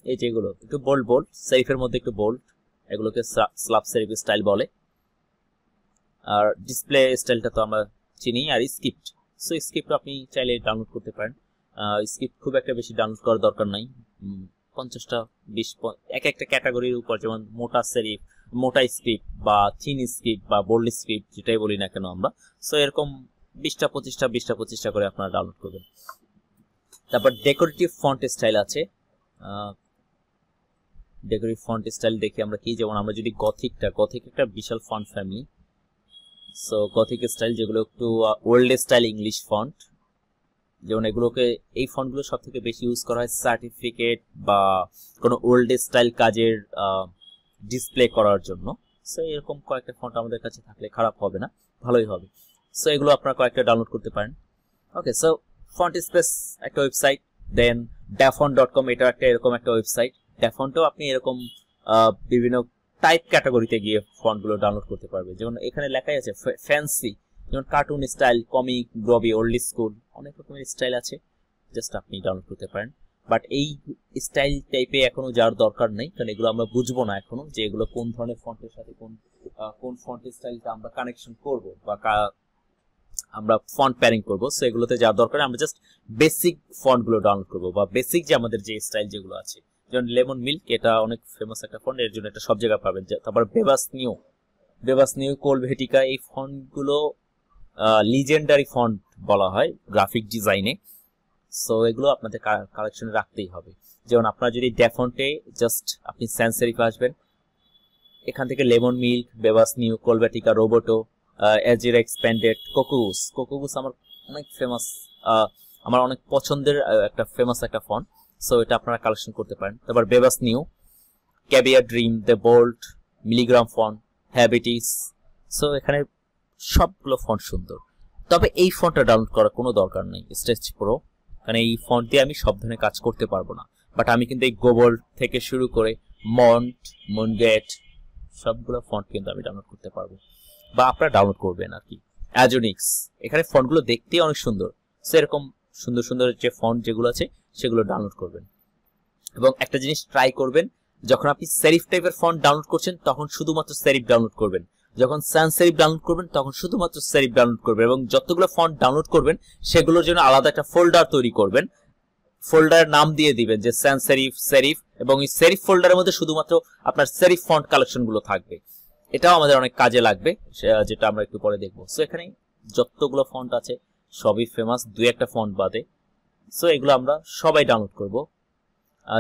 এই যেগুলো একটু বোল্ড সেরিফের মধ্যে একটু বোল্ড, এগুলোকে স্ল্যাব সেরিফ স্টাইল বলে। আর ডিসপ্লে স্টাইলটা তো আমরা চিনি। আর স্ক্রিপ্ট, সো স্ক্রিপ্ট আপনি চাইলে ডাউনলোড করতে পারেন। স্ক্রিপ্ট খুব একটা বেশি ডাউনলোড করার দরকার নাই, 50টা 20 এক একটা ক্যাটাগরির উপর, যেমন মোটা সেরিফ, মোটা স্ক্রিপ্ট বা থিন স্ক্রিপ্ট বা বোল্ড স্ক্রিপ্ট যেটাই বলি না কেন আমরা। সো এরকম 20টা 25টা করে আপনারা ডাউনলোড করবেন। তারপর ডেকোরেটিভ ফন্ট স্টাইল আছে। ডেকোরেটিভ ফন্ট স্টাইল দেখি আমরা কি, যেমন আমরা যদি গথিক একটা বিশাল font family. So gothic style যেগুলো একটু ওল্ড স্টাইল ইংলিশ ফন্ট, যেমন এগুলোকে এই ফন্টগুলো সব থেকে বেশি ইউজ করা হয় সার্টিফিকেট বা কোনো ওল্ড স্টাইল কাজের ডিসপ্লে করার জন্য। সো এরকম কয়েকটা ফন্ট আমাদের কাছে থাকলে খারাপ হবে না, ভালোই হবে। সো এগুলো আপনারা কয়েকটা ডাউনলোড করতে পারেন। ওকে, সো ফন্টেস্পেস একটা ওয়েবসাইট। দেন ড্যাফন্ট.com, এটা একটা এরকম একটা ওয়েবসাইট। ড্যাফন্টও আপনি এরকম বিভিন্ন টাইপ ক্যাটাগরিতে গিয়ে ফন্টগুলো ডাউনলোড করতে পারবে। যেমন এখানে লেখাই আছে ফ্যান্সি, যেমন cartoon style, comic, groovy, old school, অনেক রকমের স্টাইল আছে, জাস্ট আপনি ডাউনলোড করতে পারেন। বাট এই স্টাইল টাইপে এখনো যাওয়ার দরকার নেই, কারণ এগুলো আমরা বুঝবো না এখনো যে এগুলো কোন ধরনের ফন্টের সাথে কোন ফন্ট স্টাইলটা আমরা কানেকশন করব বা আমরা ফন্ট প্যারিং করব। সো এগুলোতে যাওয়ার দরকার, আমরা জাস্ট বেসিক ফন্টগুলো ডাউনলোড করব বা বেসিক যে আমাদের যে স্টাইল যেগুলো আছে। যেমন লেমন মিল্ক, এটা অনেক ফেমাস একটা ফন্ট, এর জন্য এটা সব জায়গায় পাবেন। তারপর বেবাস নিউ, কোলভেটিকা, এই ফন্টগুলো লিজেন্ডারি ফন্ট বলা হয় গ্রাফিক ডিজাইনে। সো এগুলো আপনাদের কালেকশনে রাখতেই হবে। যেমন আপনারা যদি ড্যাফন্টে জাস্ট আপনি স্যান্স সেরিফে আসবেন, এখান থেকে Lemon Milk, Bebas Neue, Helvetica, Roboto, এজির এক্সপ্যান্ডেড, কোকোগুস আমার অনেক ফেমাস, আমার অনেক পছন্দের একটা ফেমাস একটা ফন্ট। সো এটা আপনারা কালেকশন করতে পারেন। তারপর Bebas Neue, Caviar Dreams, the Bolt, milligram font, হ্যাবিটিস। সো এখানে সবগুলো ফন্ট সুন্দর, তবে এই ফন্টটা ডাউনলোড করার কোনো দরকার নেই, স্টেজ প্রো, কারণ এই ফন্ট দিয়ে আমি সব ধরনের কাজ করতে পারবো না। বাট আমি কিন্তু এই গোবোল্ট থেকে শুরু করে মনগেট সবগুলো ফন্ট কিন্তু আমি ডাউনলোড করতে পারবো, বা আপনারা ডাউনলোড করবেন আর কি। অ্যাজোনিক্স, এখানে ফন্টগুলো দেখতেই অনেক সুন্দর। সেরকম সুন্দর সুন্দর যে ফন্ট যেগুলো আছে সেগুলো ডাউনলোড করবেন। এবং একটা জিনিস ট্রাই করবেন, যখন আপনি সেরিফ টাইপের ফন্ট ডাউনলোড করছেন তখন শুধুমাত্র সেরিফ ডাউনলোড করবেন, যখন সান সেরিফ ডাউনলোড করবেন তখন শুধুমাত্র সেরিফ ডাউনলোড করবেন। এবং যতগুলো ফন্ট ডাউনলোড করবেন সেগুলোর জন্য আলাদা একটা ফোল্ডার তৈরি করবেন, ফোল্ডারের নাম দিয়ে দিবেন যে সান সেরিফ, এবং এই সেরিফ ফোল্ডারের মধ্যে শুধুমাত্র আপনার সেরিফ ফন্ট কালেকশন গুলো থাকবে। এটাও আমাদের অনেক কাজে লাগবে, যেটা আমরা একটু পরে দেখবো। সো এখানে যতগুলো ফন্ট আছে সবই ফেমাস, দুই একটা ফন্ট বাদে। সো এগুলো আমরা সবাই ডাউনলোড করব।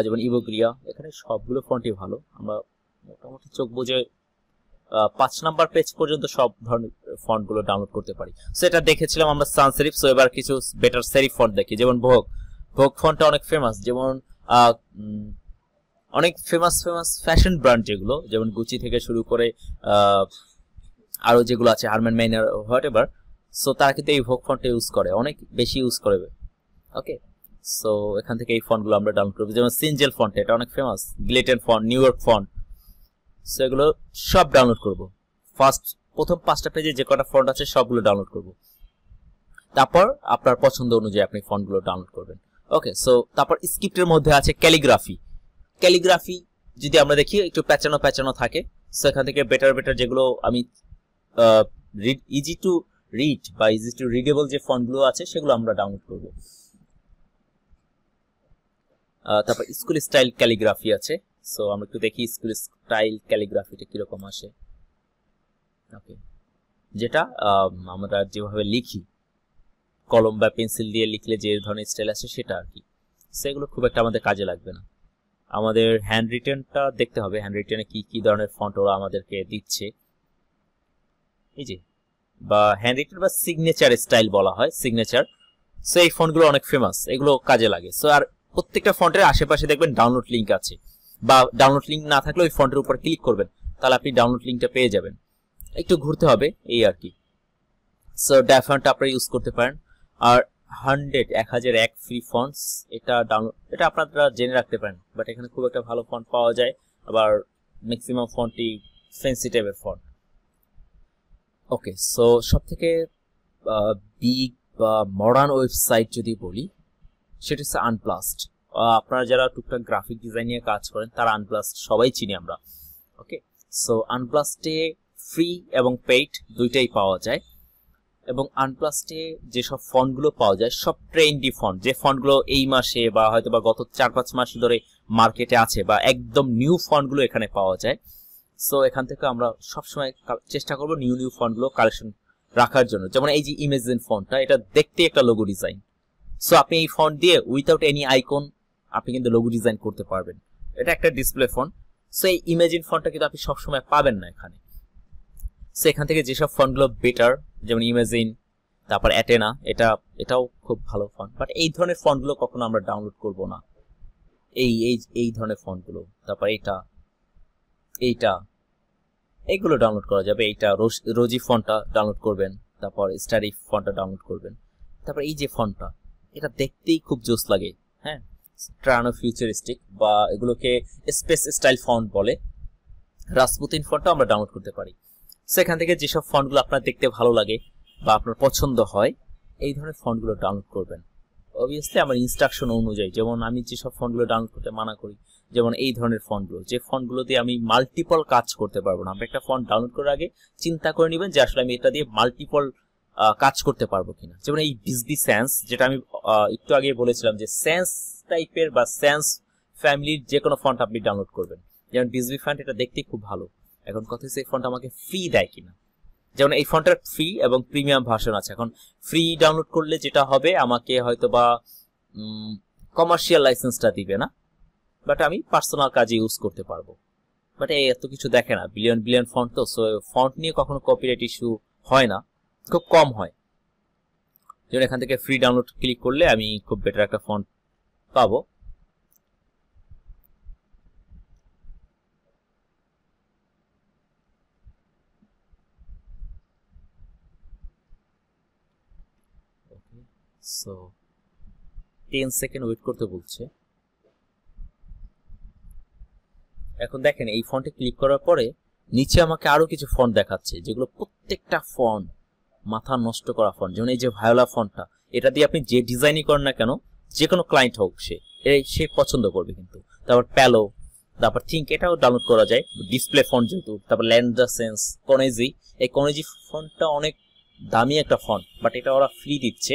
যেমন ইভোগ্রিয়া, এখানে সবগুলো ফন্টই ভালো, আমরা মোটামুটি চোখ বুঝে 5 নাম্বার পেজ পর্যন্ত সব ধরনের ফন্ট গুলো ডাউনলোড করতে পারি। সো এটা দেখেছিলাম আমরা সান সেরিফ। সো এবার কিছু বেটার সেরিফ ফন্ট দেখি। যেমন ভোগ ফন্টটা অনেক ফেমাস, যেমন অনেক ফেমাস ফ্যাশন ব্র্যান্ড যেগুলো, যেমন গুচি থেকে শুরু করে আরো যেগুলো আছে, Harman Miner, whatever. So তারা কিন্তু এই ভোগ ফন্টটা ইউজ করে, অনেক বেশি ইউজ করে। ওকে, সো এখান থেকে এই ফন্টগুলো আমরা ডাউনলোড করবো। যেমন সিনজেল ফন্ট, এটা অনেক famous, Glitten font, New York font. So এগুলো সব ডাউনলোড করব। প্রথম 5টা পেজে যে কটা ফন্ট আছে সবগুলো ডাউনলোড করব। তারপর আপনার পছন্দ অনুযায়ী আপনি ফন্টগুলো ডাউনলোড করবেন। ওকে, সো তারপর স্ক্রিপ্টের মধ্যে আছে ক্যালিগ্রাফি যদি আমরা দেখি একটু প্যাচানো থাকে। সো এখান থেকে বেটার যেগুলো আমি ইজি টু রিড বা ইজি টু রিডেবল যে ফন্টগুলো আছে সেগুলো আমরা ডাউনলোড করব। তারপর স্কুল স্টাইল ক্যালিগ্রাফি আছে। সো আমরা একটু দেখি স্কুল স্টাইল ক্যালিগ্রাফিটা কিরকম আসে। ওকে, যেটা আমরা যেভাবে লিখি, কলম বা পেন্সিল দিয়ে লিখলে যে ধরনের স্টাইল আছে সেটা আর কি। সেগুলো খুব একটা আমাদের কাজে লাগবে না, আমাদের হ্যান্ড রিটেনটা দেখতে হবে, হ্যান্ড রিটেনে কি ধরনের ফন্ট ওরা আমাদেরকে দিচ্ছে। এই যে বা হ্যান্ড রিটেন বা সিগনেচার স্টাইল বলা হয়, সিগনেচার। সো এই ফন্টগুলো অনেক ফেমাস, এগুলো কাজে লাগে। সো আর প্রত্যেকটা ফন্টের আশেপাশে দেখবেন ডাউনলোড লিঙ্ক আছে। বা ডাউনলোড লিঙ্ক না থাকলে ওই ফন্টের উপর ক্লিক করবেন, তাহলে আপনি ডাউনলোড লিঙ্কটা পেয়ে যাবেন। একটু ঘুরতে হবে এই আর কি। সো ড্যাপ ফন্ট আপনারা ইউজ করতে পারেন। আর 1001 ফ্রি ফন্টস, এটা ডাউনলোড, এটা আপনারা জেনে রাখতে পারেন, বাট এখানে খুব একটা ভালো ফন্ট পাওয়া যায়, আবার ম্যাক্সিমাম ফন্টই ফ্যান্সি টাইপের ফন্ট। ওকে, সো সব থেকে বিগ বা মডার্ন ওয়েবসাইট যদি বলি সেটা হচ্ছে আনপ্লাস্ট। আপনারা যারা টুকটাক গ্রাফিক ডিজাইন নিয়ে কাজ করেন তারা আনপ্লাস্ট সবাই চিনি আমরা। ওকে, সো আনপ্লাস্টে ফ্রি এবং পেইড দুইটাই পাওয়া যায়, এবং আনপ্লাস্টে যেসব ফন্টগুলো পাওয়া যায় সব ট্রেন্ডি ফন্ট, যে ফন্টগুলো এই মাসে বা হয়তো বা গত 4-5 মাস ধরে মার্কেটে আছে, বা একদম নিউ ফন্টগুলো এখানে পাওয়া যায়। সো এখান থেকে আমরা সবসময় চেষ্টা করবো নিউ ফন্টগুলো কালেকশন রাখার জন্য। যেমন এই যে ইমেজিন ফন্টটা, এটা দেখতে একটা লোগো ডিজাইন। সো আপনি এই ফন্ট দিয়ে উইথাউট এনি আইকন আপনি কিন্তু লোগো ডিজাইন করতে পারবেন। এটা একটা ডিসপ্লে ফন্ট। সো এই ইমেজিন ফন্টটা কিন্তু আপনি সবসময় পাবেন না এখানে। সো এখান থেকে যেসব ফন্টগুলো বেটার, যেমন ইমেজিন, তারপর অ্যাটেনা, এটাও খুব ভালো ফন্ট, বাট এই ধরনের ফন্টগুলো কখনো আমরা ডাউনলোড করব না। এই ধরনের ফন্টগুলো, তারপর এইগুলো ডাউনলোড করা যাবে। এইটা রোজি ফন্টটা ডাউনলোড করবেন, তারপর স্টাডি ফন্টটা ডাউনলোড করবেন। তারপর এই যে ফন্টটা, এটা দেখতেই খুব জোস লাগে, হ্যাঁ, ট্রানো ফিউচারিস্টিক, বা এগুলোকে স্পেস স্টাইল ফন্ট বলে। রাসপুতিন ফন্টটা আমরা ডাউনলোড করতে পারি। সেখান থেকে যেসব ফন্টগুলো আপনার দেখতে ভালো লাগে বা আপনার পছন্দ হয় এই ধরনের ফন্টগুলো ডাউনলোড করবেন। অবভিয়াসলি আমার ইনস্ট্রাকশন অনুযায়ী, যেমন আমি যেসব ফন্টগুলো ডাউনলোড করতে মানা করি, যেমন এই ধরনের ফন্টগুলো, যে ফন্টগুলো দিয়ে আমি মাল্টিপল কাজ করতে পারবো না। আপনি একটা ফন্ট ডাউনলোড করার আগে চিন্তা করে নেবেন যে আসলে আমি এটা দিয়ে মাল্টিপল কাজ করতে পারবো কিনা। যেমন এই বিজবি সেন্স, যেটা আমি একটু আগে বলেছিলাম যে সেন্স টাইপের বা সেন্স ফ্যামিলির যে কোনো ফন্ট আপনি ডাউনলোড করবেন। যেমন বিজবি ফন্ট, এটা দেখতে খুব ভালো। এখন কথা হচ্ছে এই ফন্ট আমাকে ফ্রি দেয় কিনা। যেমন এই ফন্টের ফ্রি এবং প্রিমিয়াম ভার্সন আছে। এখন ফ্রি ডাউনলোড করলে যেটা হবে, আমাকে হয়তো বা কমার্শিয়াল লাইসেন্সটা দিবে না, বাট আমি পার্সোনাল কাজে ইউজ করতে পারবো। বাট এই এত কিছু দেখে না, বিলিয়ন ফন্ট তো, সো ফন্ট নিয়ে কখনো কপিরাইট ইস্যু হয় না, খুব কম হয়। যেমন এখান থেকে ফ্রি ডাউনলোড ক্লিক করলে আমি খুব বেটার একটা ফন্ট পাবো। সো 10 সেকেন্ড ওয়েট করতে বলছে। এখন দেখেন এই ফন্টে ক্লিক করার পরে নিচে আমাকে আরো কিছু ফন্ট দেখাচ্ছে, যেগুলো প্রত্যেকটা ফন্ট মাথা নষ্ট করা ফন্ট। যেমন এই যে ভায়োলা ফন্টটা, এটা দিয়ে আপনি যে ডিজাইনই করেন না কেন, যে কোনো ক্লায়েন্ট হোক সে পছন্দ করবে কিন্তু। তারপর প্যালো, তারপর থিঙ্ক, এটাও ডাউনলোড করা যায়, ডিসপ্লে ফন্ট যেহেতু। তারপর ল্যান্ডা সেন্স, কনেজি, এই কনেজি ফন্টটা অনেক দামি একটা ফন্ট, বাট এটা ওরা ফ্রি দিচ্ছে,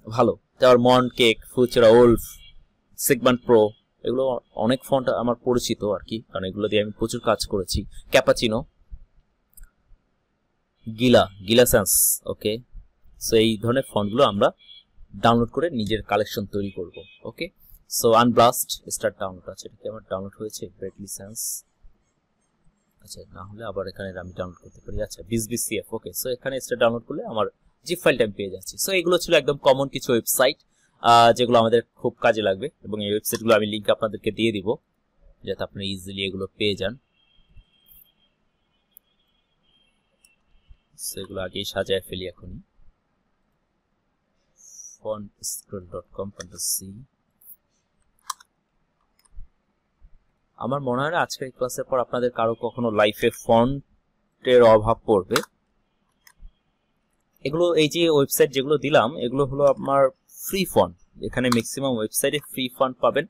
ভালো। তারপর মন কেক, ফুচরা, ওলফ, সেগমেন্ট প্রো, এগুলো অনেক ফন্ট আমার পরিচিত আর কি, কারণ এগুলো দিয়ে আমি প্রচুর কাজ করেছি। ক্যাপাচিনো, গিলা সেন্স, ওকে। সো এই ধরনের ফন্টগুলো আমরা ডাউনলোড করে নিজের কালেকশন তৈরি করব। ওকে, সো আনব্লাস্ট স্টার্ট ডাউনলোড আছে, এটা কি আমার ডাউনলোড হয়েছে? ব্রেটলি সেন্স, আচ্ছা, না হলে আবার এখানে আমি ডাউনলোড করতে পারি। আচ্ছা, বিসবিসিএফ, ওকে। সো এখানে স্টার্ট ডাউনলোড করলে আমার জিপ ফাইলটা আমি পেয়ে যাচ্ছি। সো এগুলো ছিল একদম কমন কিছু ওয়েবসাইট যেগুলো আমাদের খুব কাজে লাগবে, এবং এই ওয়েবসাইটগুলো আমি লিঙ্ক আপনাদেরকে দিয়ে দিব যাতে আপনি ইজিলি এগুলো পেয়ে যান। সেগুলো আগেই সাজায় ফেলি এখনই। fontscroll.com, আমার মনে হয় না আজকের ক্লাসের পর আপনাদের কারো কখনো লাইফে ফন্টের অভাব পড়বে। এগুলো, এই যে ওয়েবসাইট যেগুলো দিলাম, এগুলো হলো আপনার ফ্রি ফন্ট। এখানে ম্যাক্সিমাম ওয়েবসাইটে ফ্রি ফন্ট পাবেন,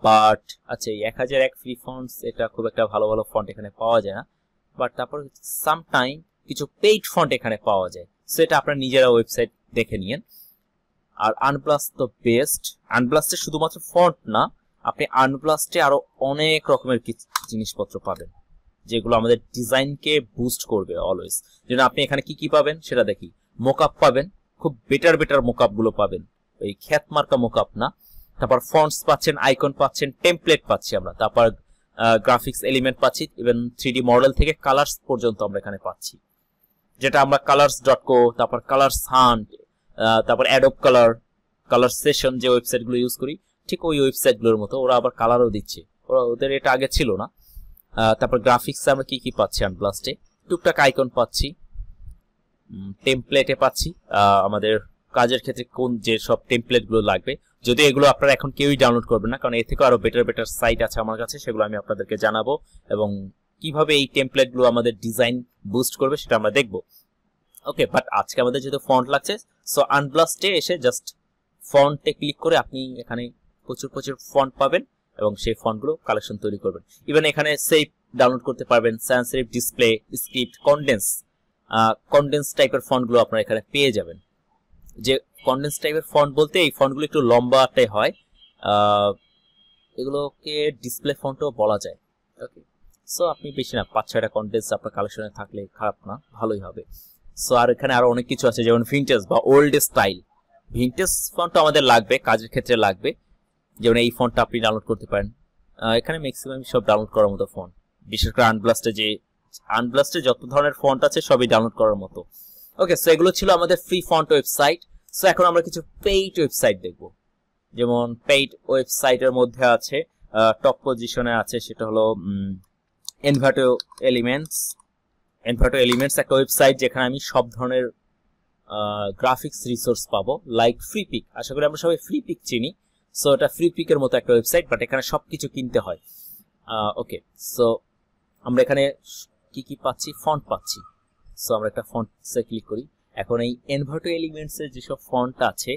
বাট আচ্ছা, এই 1001 ফ্রি ফন্টস, এটা খুব একটা ভালো ভালো ফন্ট এখানে পাওয়া যায় না। বাট তারপর সামটাইম কিছু পেইড ফন্ট এখানে পাওয়া যায়, সেটা আপনারা নিজেরা ওয়েবসাইট দেখে নিন। আর আনপ্লাস্ট তো বেস্ট। আনপ্লাস্টে শুধুমাত্র ফন্ট না, আপনি আনপ্লাস্টে আরো অনেক রকমের জিনিসপত্র পাবেন যেগুলো আমাদের ডিজাইনকে বুস্ট করবে অলওয়েজ। যেন আপনি এখানে কি কি পাবেন সেটা দেখি। মোকআপ পাবেন, খুব বেটার মোকআপ গুলো পাবেন, ওই খ্যাত মার্কা মোকআপ না। তারপর ফন্টস পাচ্ছেন, আইকন পাচ্ছেন, টেমপ্লেট পাচ্ছি আমরা, তারপর গ্রাফিক্স এলিমেন্ট পাচ্ছি, ইভেন 3D মডেল থেকে কালার্স পর্যন্ত আমরা এখানে পাচ্ছি, যেটা আমরা colors.co, তারপর কালার্স হান্ট, তারপর অ্যাডোব কালার সেশন যে ওয়েবসাইটগুলো ইউজ করি, ঠিক ওই ওয়েবসাইটগুলোর মতো ওরা আবার কালারও দিচ্ছে। ওদের এটা আগে ছিল না। তারপর গ্রাফিক্সে আমরা কি কি পাচ্ছি আনব্লাস্টে, টুকটাক আইকন পাচ্ছি, টেমপ্লেটে পাচ্ছি আমাদের কাজের ক্ষেত্রে কোন যে সব টেমপ্লেটগুলো লাগবে। যদি এগুলো আপনারা এখন কেউই ডাউনলোড করবেন না, কারণ এর থেকে আরো বেটার সাইট আছে আমার কাছে, সেগুলো আমি আপনাদেরকে জানাবো এবং কিভাবে এই টেমপ্লেটগুলো আমাদের ডিজাইন বুস্ট করবে সেটা আমরা দেখব। ওকে, বাট আজকে আমাদের যেহেতু ফন্ট লাগছে, সো আনব্লাস্টে এসে জাস্ট ফন্টে ক্লিক করে আপনি এখানে প্রচুর ফন্ট পাবেন এবং সেই ফন্টগুলো কালেকশন তৈরি করবেন। ইভেন এখানে সেভ ডাউনলোড করতে পারবেন, science save, display, script, condense টাইপের ফন্টগুলো আপনারা এখানে পেয়ে যাবেন। যে কন্ডেন্স টাইপের ফন্ট বলতে এই ফন্টগুলো একটু লম্বাটাই হয়, এগুলোকে ডিসপ্লে ফন্টও বলা যায়। ওকে, সো আপনি বেশি না 5-6টা কন্ডেন্স আপনার কালেকশনে থাকলে খারাপ না, ভালোই হবে। সো আর এখানে আরো অনেক কিছু আছে, যেমন ভিনটেজ বা ওল্ড স্টাইল। ভিনটেজ ফন্টও আমাদের লাগবে, কাজের ক্ষেত্রে লাগবে, যেমন এই ফন্টটা আপনি ডাউনলোড করতে পারেন। এখানে ম্যাক্সিমাম সব ডাউনলোড করার মতো ফন্ট, বিশেষ করে আনব্লাস্টে যত ধরনের ফন্ট আছে সবই ডাউনলোড করার মতো। ওকে, সো এগুলো ছিল আমাদের ফ্রি ফন্ট ওয়েবসাইট। সো এখন আমরা কিছু পেইড ওয়েবসাইট দেখব। যেমন পেইড ওয়েবসাইটের মধ্যে আছে, টপ পজিশনে আছে, সেটা হলো এনভাটো এলিমেন্টস একটা ওয়েবসাইট যেখানে আমি সব ধরনের গ্রাফিক্স রিসোর্স পাবো, লাইক ফ্রি পিক। আশা করি আমরা সবাই ফ্রি পিক চিনি। সো এটা ফ্রি পিকের মতো একটা ওয়েবসাইট, বাট এখানে সবকিছু কিনতে হয়। ওকে, সো আমরা এখানে কি পাচ্ছি, ফন্ট পাচ্ছি। সো আমরা একটা ফন্টসে ক্লিক করি। এখন এই এনভাটো এলিমেন্টস এর যেসব ফন্ট আছে,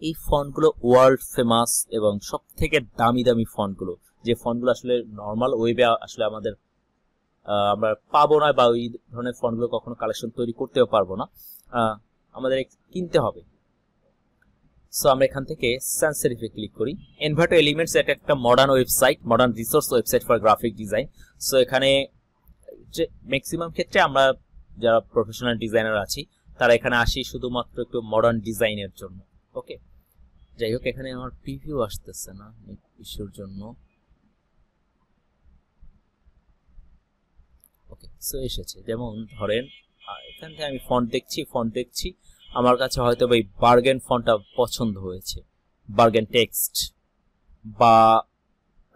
এই ফন্টগুলো ওয়ার্ল্ড ফেমাস এবং সব থেকে দামি ফন্টগুলো, যে ফন্টগুলো আসলে নর্মাল ওয়েবে আসলে আমরা পাবো না, বা ওই ধরনের ফন্টগুলো কখনো কালেকশন তৈরি করতেও পারবো না, আমাদের কিনতে হবে। সো আমরা এখান থেকে সায়েন্স সেরিফে ক্লিক করি। এনভাটো এলিমেন্টস এটা একটা modern website, modern resource website for graphic design. So এখানে ম্যাক্সিমাম ক্ষেত্রে আমরা যারা প্রফেশনাল ডিজাইনার আছি তারা এখানে আসি শুধুমাত্র একটু মডার্ন ডিজাইনের জন্য। ওকে, যাই হোক, এখানে আমার প্রিভিউ আসতেছে না ইস্যুর জন্য। ওকে, সো এসেছে। যেমন ধরেন এখান থেকে আমি ফন্ট দেখছি, আমার কাছে হয়তো এই বার্গেন ফন্টটা পছন্দ হয়েছে, বার্গেন টেক্সট, বা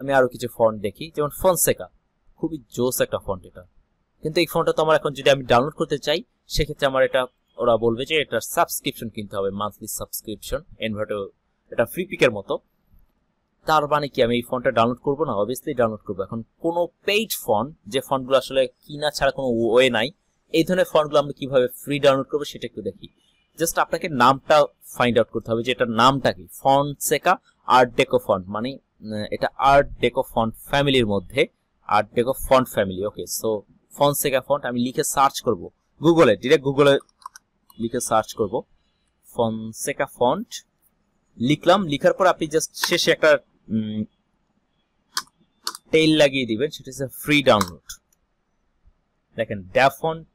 আমি আরো কিছু ফন্ট দেখি, যেমন ফন্সেকা, খুবই জোস একটা ফন্ট এটা। কিন্তু এই ফন্টটা তো আমার এখন যদি আমি ডাউনলোড করতে চাই, সেক্ষেত্রে আমার এটা ওরা বলবে যে এটা সাবস্ক্রিপশন কিনতে হবে, মান্থলি সাবস্ক্রিপশন। এনভাটো এটা ফ্রি পিকের মতো। তার মানে কি আমি এই ফন্টটা ডাউনলোড করবো না? অবভিয়াসলি ডাউনলোড করবো। এখন কোনো পেইড ফন্ট, যে ফন্টগুলো আসলে কিনা ছাড়া কোনো ওয়ে নাই, এই ধরনের ফন্টগুলো আমরা কিভাবে ফ্রি ডাউনলোড করবো সেটা একটু দেখি। জাস্ট আপনাকে নামটা ফাইন্ড আউট করতে হবে যে এটার নামটা কি। ফন্টসেকা আর্ট ডেকো ফন্ট, মানে এটা আর্ট ডেকো ফন্ট ফ্যামিলির মধ্যে, আর্ট ডেকো ফন্ট ফ্যামিলি। ওকে, সো ফন্টসেকা ফন্ট আমি লিখে সার্চ করব গুগলে, ডিরেক্ট গুগলে লিখে সার্চ করব ফন্টসেকা ফন্ট, লিখলাম। লিখার পর আপনি জাস্ট শেষে একটা টেইল লাগিয়ে দিবেন, সেটা হচ্ছে ফ্রি ডাউনলোড। দেখেন ড্যাফন্ট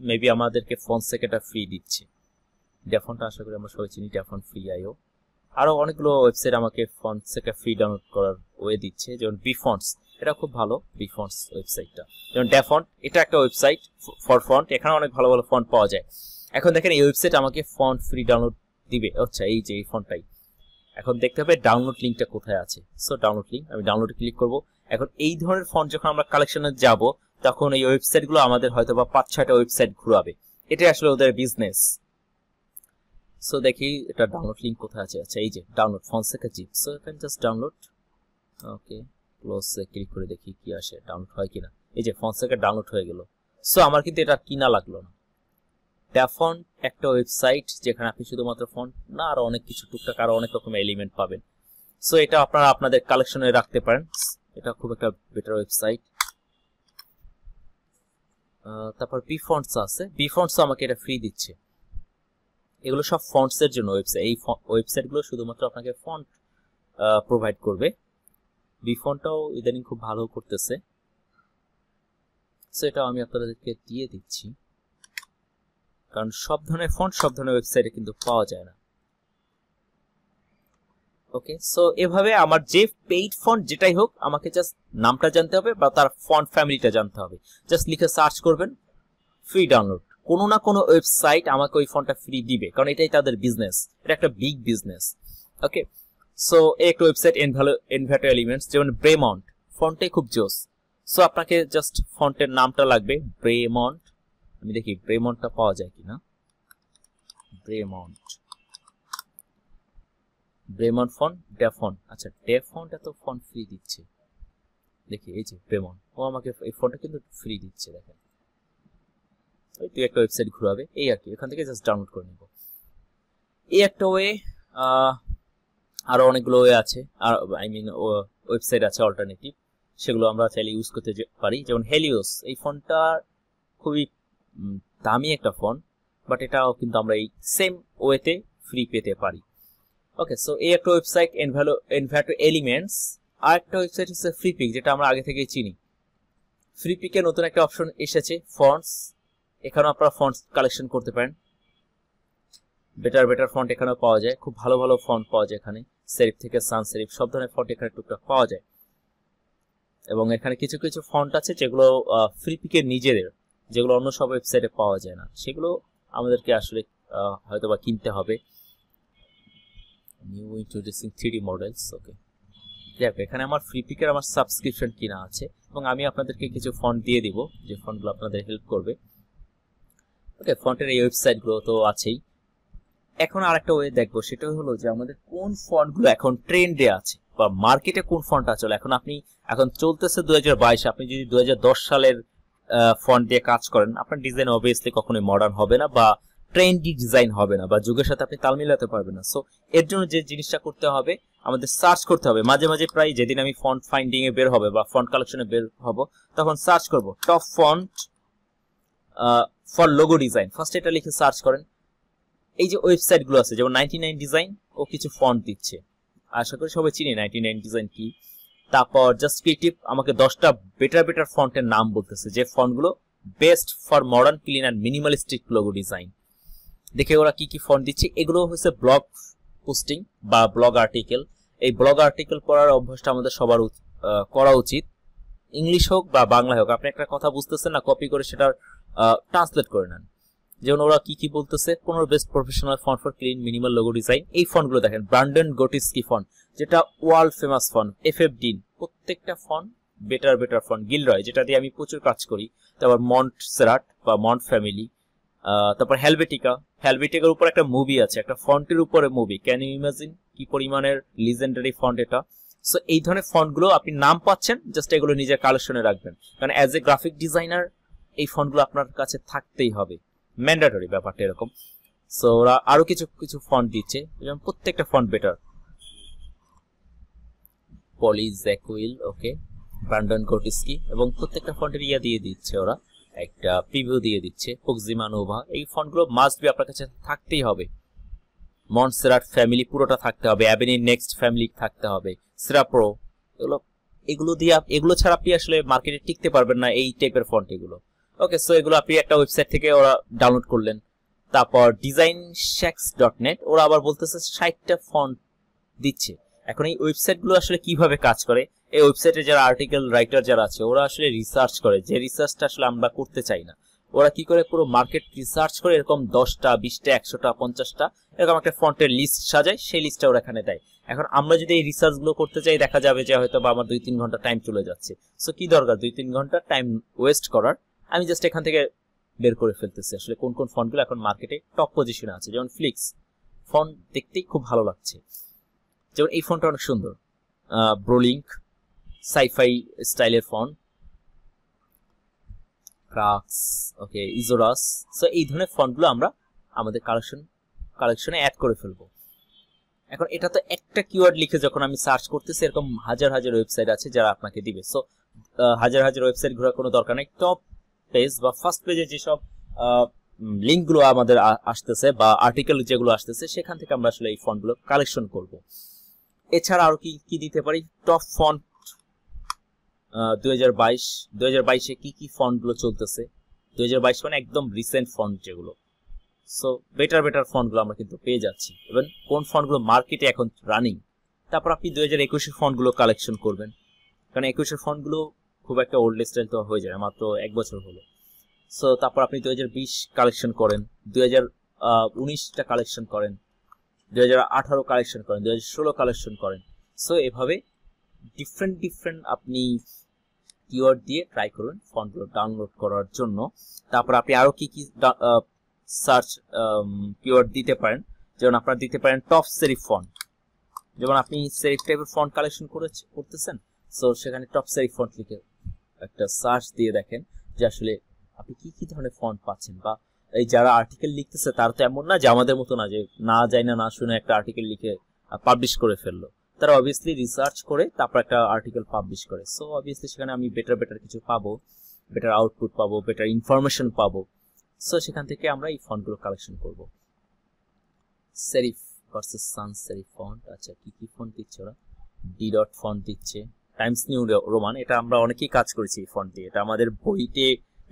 মেবি আমাদেরকে ফন্টসেকাটা ফ্রি দিচ্ছে। ড্যাফন্ট আশা করি আমরা সবাই চিনি, ড্যাফন্ট ফ্রি আইও। আরো অনেকগুলো ওয়েবসাইট আমাকে ফন্টসেকা ফ্রি ডাউনলোড করার ওয়ে দিচ্ছে, যেমন বিফন্টস, এটা খুব ভালো, বিফন্টস ওয়েবসাইটটা। যেমন ড্যাফন্ট, এটা একটা ওয়েবসাইট ফর ফন্ট, এখানে অনেক ভালো ফন্ট পাওয়া যায়। এখন দেখেন এই ওয়েবসাইট আমাকে ফন্ট ফ্রি ডাউনলোড দিবে। আচ্ছা, এই যে এই ফন্টটাই। এখন দেখতে হবে ডাউনলোড লিঙ্কটা কোথায় আছে। সো ডাউনলোড লিঙ্ক, আমি ডাউনলোডে ক্লিক করব। এখন এই ধরনের ফন্ট যখন আমরা কালেকশনে যাব, তখন এই ওয়েবসাইটগুলো আমাদের হয়তো বা 5-6টা ওয়েবসাইট ঘুরাবে। এটাই আসলে ওদের বিজনেস। সো দেখি এটা ডাউনলোড লিঙ্ক কোথায় আছে। আচ্ছা, এই যে ডাউনলোড ফন্টসেকা জিপ। সো এখানে জাস্ট ডাউনলোড। ওকে, ক্লোজে ক্লিক করে দেখি কি আসে, ডাউনলোড হয় কিনা। এই যে ফন্টসেকা ডাউনলোড হয়ে গেল। সো আমার কিন্তু এটা কিনা লাগলো না। ড্যাফন্ট একটা ওয়েবসাইট যেখানে আপনি শুধুমাত্র ফন্ট না, আরো অনেক কিছু টুকটাক আরো অনেক রকম এলিমেন্ট পাবেন। সো এটা আপনারা আপনাদের কালেকশনে রাখতে পারেন, এটা খুব একটা বেটার ওয়েবসাইট। তারপর বিফন্টস আছে, বিফন্টস আমাকে এটা ফ্রি দিচ্ছে। এগুলো সব ফন্টস এর জন্য ওয়েবসাইট। এই ওয়েবসাইটগুলো শুধুমাত্র আপনাকে ফন্ট প্রোভাইড করবে। বিফন্টটাও ইদানিং খুব ভালো করতেছে। সো এটা আমি আপনাদেরকে দিয়ে দিচ্ছি, কারণ সব ধরনের ফন্ট সব ধরনের ওয়েবসাইটে কিন্তু পাওয়া যায় না। ওকে, সো এভাবে আমার যে পেইড ফন্ট যেটাই হোক, আমাকে জাস্ট নামটা জানতে হবে বা তার ফন্ট ফ্যামিলিটা জানতে হবে। জাস্ট লিখে সার্চ করবেন, ফ্রি ডাউনলোড। কোনো না কোনো ওয়েবসাইট আমাকে ওই ফন্টটা ফ্রি দিবে, কারণ এটাই তাদের বিজনেস, এটা একটা বিগ বিজনেস। ওকে, সো একটা ওয়েবসাইট এনভাটো এলিমেন্টস, যেমন ব্রেমন্ট ফন্টটাই খুব জোস। সো আপনাকে জাস্ট ফন্টের নামটা লাগবে ব্রেমন্ট। আমি দেখি ব্রেমন্টটা পাওয়া যায় কিনা। ব্রেমন্ট ফন্ট, ডেফন্ট। আচ্ছা, ডেফন্ট এত ফন্ট ফ্রি দিচ্ছে, দেখি এই যে ব্রেমন্ট, ও আমাকে এই ফন্টটা কিন্তু ফ্রি দিচ্ছে। দেখেন ওই তুই একটা ওয়েবসাইট ঘুরাবে এই আর কি, এখান থেকে জাস্ট ডাউনলোড করে নিব। এই একটা ওয়ে। আরো অনেকগুলো ওয়ে আছে, আর আই মিন ওয়েবসাইট আছে অল্টারনেটিভ, সেগুলো আমরা চাইলে ইউজ করতে পারি। যেমন হেলিওস, এই ফন্টটা খুবই দামি একটা ফন্ট, বাট এটাও কিন্তু আমরা এই সেম ওয়েতে ফ্রি পেতে পারি। ওকে, সো এই একটা ওয়েবসাইট এনভাটো এলিমেন্টস। আর একটা ওয়েবসাইট হচ্ছে ফ্রিপিক, যেটা আমরা আগে থেকেই চিনি। ফ্রিপিকে নতুন একটা অপশন এসেছে ফন্টস, এখানেও আপনারা ফন্টস কালেকশন করতে পারেন। বেটার ফন্ট এখানেও পাওয়া যায়, খুব ভালো ভালো ফন্ট পাওয়া যায় এখানে, সেরিফ থেকে সান সেরিফ সব ধরনের ফন্ট এখানে টুকটাক পাওয়া যায়। এবং এখানে কিছু কিছু ফন্ট আছে যেগুলো ফ্রিপিকের নিজেদের, যেগুলো অন্য সব ওয়েবসাইটে পাওয়া যায় না, সেগুলো আমাদেরকে আসলে হয়তোবা কিনতে হবে। New introducing 3D models. ওকে, দেখো এখানে আমার ফ্রিপিকের আমার সাবস্ক্রিপশন কিনা আছে, এবং আমি আপনাদেরকে কিছু ফন্ট দিয়ে দিব যে ফন্টগুলো আপনাদের হেল্প করবে। ওকে, ফন্টের এই ওয়েবসাইটগুলো তো আছেই। এখন আরেকটা ওয়ে দেখবো, সেটা হলো যে আমাদের কোন ফন্টগুলো এখন ট্রেন্ডে আছে বা মার্কেটে কোন ফন্ট আছে। এখন চলতেছে 2022, আপনি যদি 2010 সালের ফন্ট দিয়ে কাজ করেন, আপনার ডিজাইন অবভিয়াসলি কখনোই মডার্ন হবে না বা ট্রেন্ডি ডিজাইন হবে না, বা যুগের সাথে আপনি তাল মিলাতে পারবেন না। সো এর জন্য যে জিনিসটা করতে হবে, আমাদের সার্চ করতে হবে। মাঝে মাঝে প্রায় যেদিন আমি ফন্ট ফাইন্ডিং এ বের হবে বা ফন্ট কালেকশনে বের হব, তখন সার্চ করব top font for logo design. First এটা লিখে সার্চ করেন। এই যে ওয়েবসাইট গুলো আছে, যেমন 99 ডিজাইন, ও কিছু ফন্ট দিচ্ছে, আশা করি সবাই চিনি 99 ডিজাইন কি। তারপর জাস্ট ক্রিয়েটিভ আমাকে 10টা বেটার ফন্টের নাম বলতেছে, যে ফন্টগুলো best for modern clean and minimalistic logo design. দেখে ওরা কি কি ফন্ট দিচ্ছে। এগুলো হচ্ছে ব্লগ পোস্টিং বা ব্লগ আর্টিকেল। এই ব্লগ আর্টিকেল পড়ার অভ্যাসটা আমাদের সবার করা উচিত, ইংলিশ হোক বা বাংলা হোক। আপনি একটা কথা বুঝতেছেন না, কপি করে সেটা ট্রান্সলেট করে নেন। যেমন ওরা কি কি বলতেছে, কোন best professional font for clean minimal logo design. এই ফন্টগুলো দেখেন, ব্র্যান্ডন গোটিস্কি ফন্ট, যেটা world famous font. FF dean, প্রত্যেকটা ফন্ট বেটার ফন্ট। গিলরয়, যেটা দিয়ে আমি প্রচুর কাজ করি। তারপর মন্টসেরাট বা মন্ট ফ্যামিলি। তারপর হেলভেটিকার উপর একটা মুভি আছে, একটা ফন্টের উপরে মুভি। ক্যান ইউ ইমাজিন কি পরিমাণের লিজেন্ডারি ফন্ট এটা। সো এই ধরনের ফন্টগুলো আপনি নাম পাচ্ছেন, জাস্ট এগুলো নিজের কালেকশনে রাখবেন, কারণ অ্যাজ এ গ্রাফিক ডিজাইনার এই ফন্টগুলো আপনার কাছে থাকতেই হবে, ম্যান্ডেটরি ব্যাপারটা এরকম। সো ওরা আরো কিছু ফন্ট দিচ্ছে, যেমন প্রত্যেকটা ফন্ট বেটার। পলি জ্যাকুইল, ওকে, ব্র্যান্ডন গোটিস্কি, এবং প্রত্যেকটা ফন্টের দিয়ে দিচ্ছে ওরা, একটা প্রিভিউ দিয়ে দিচ্ছে। প্রক্সিমা নোভা, এই ফন্টগুলো মাস্ট বি আপনার কাছে থাকতেই হবে। মন্টসেরাট ফ্যামিলি পুরোটা থাকতে হবে, অ্যাবেনি নেক্সট ফ্যামিলি থাকতে হবে, সেরাপ্রো, এগুলো ছাড়া আপনি আসলে মার্কেটে টিকতে পারবেন না, এই টাইপের ফন্ট এগুলো। ওকে, সো এগুলো আপনি একটা ওয়েবসাইট থেকে ওরা ডাউনলোড করলেন। তারপর designshacks.net, ওরা আবার বলতেছে 60টা ফন্ট দিচ্ছে। এখন এই ওয়েবসাইটগুলো আসলে কিভাবে কাজ করে, এই ওয়েবসাইটে যারা আর্টিকেল রাইটার যারা আছে, ওরা আসলে রিসার্চ করে, যে রিসার্চটা আসলে আমরা করতে চাই না। ওরা কি করে, পুরো মার্কেট রিসার্চ করে এরকম 10টা 20টা 100টা 50টা এরকম একটা ফন্টের লিস্ট সাজায়, সেই লিস্টটা ওরা এখানে দেয়। এখন আমরা যদি এই রিসার্চ গুলো করতে চাই, দেখা যাবে যে হয়তো আমার 2-3 ঘন্টা টাইম চলে যাচ্ছে। সো কি দরকার 2-3 ঘন্টা টাইম ওয়েস্ট করার, আমি জাস্ট এখান থেকে বের করে ফেলতেছি আসলে কোন কোন ফন্টগুলো এখন মার্কেটে টপ পজিশনে আছে। যেমন ফ্লিক্স ফন্ট, দেখতেই খুব ভালো লাগছে, যেমন এই ফন্টটা অনেক সুন্দর। ব্রোলিঙ্ক, সাইফাই স্টাইলের ফন্ট। ক্রাক্স, ওকে, ইজোরাস। সো এই ধরনের ফন্টগুলো আমরা আমাদের কালেকশনে অ্যাড করে ফেলবো। এখন এটা তো একটা কিওয়ার্ড লিখে যখন আমি সার্চ করতেছি, এরকম হাজার ওয়েবসাইট আছে যারা আপনাকে দিবে। সো হাজার ওয়েবসাইট ঘোরার কোনো দরকার নেই। টপ পেজ বা ফার্স্ট পেজে যেসব লিঙ্কগুলো আমাদের আসতেছে বা আর্টিকেল যেগুলো আসতেছে, সেখান থেকে আমরা আসলে এই ফন্টগুলো কালেকশন করব। এছাড়া আরো কি দিতে পারি, টপ ফন্ট 2022-এ কি ফন্টগুলো চলতেছে। 2022 মানে একদম রিসেন্ট ফন্ট যেগুলো। সো বেটার ফন্টগুলো আমরা কিন্তু পেয়ে যাচ্ছি, এবং কোন ফন্টগুলো মার্কেটে এখন রানিং। তারপর আপনি 2021-এর ফন্টগুলো কালেকশন করবেন, কারণ 21-এর ফন্টগুলো খুব একটা ওল্ড স্টাইল তো হয়ে যায়, মাত্র 1 বছর হলো। সো তারপর আপনি 2020 কালেকশন করেন, 2019টা কালেকশন করেন, 2018 কালেকশন করেন, 2016 কালেকশন করেন। সো এভাবে ডিফারেন্ট আপনি কিওয়ার্ড দিয়ে ট্রাই করুন ফন্টগুলো ডাউনলোড করার জন্য। তারপর আপনি আরো কি কি সার্চ কিওয়ার্ড দিতে পারেন, যেমন আপনারা দিতে পারেন টপ সেরিফ ফন্ট। যেমন আপনি সেরিফ টাইপের ফন্ট কালেকশন করতেছেন, সো সেখানে টপ সেরিফ ফন্ট লিখে একটা সার্চ দিয়ে দেখেন যে আসলে আপনি কি কি ধরনের ফন্ট পাচ্ছেন। বা এই যারা আর্টিকেল লিখতেছে তারা তো এমন না যে আমাদের মতো না, যে না যায় না শুনে একটা আর্টিকেল লিখে পাবলিশ করে ফেললো। তারা অবভিয়াসলি রিসার্চ করে তারপর একটা আর্টিকেল পাবলিশ করে। সো অবভিয়াসলি সেখানে আমি বেটার কিছু পাবো, বেটার আউটপুট পাবো, বেটার ইনফরমেশন পাবো। সো সেখান থেকে আমরা এই ফন্টগুলো কালেকশন করব। Serif versus Sans serif font. আচ্ছা কি কি ফন্ট দিচ্ছে ওরা? ডি ডট ফন্ট দিচ্ছে, টাইমস নিউ রোমান। এটা আমরা অনেকেই কাজ করেছি এই ফন্ট দিয়ে। এটা আমাদের বইতে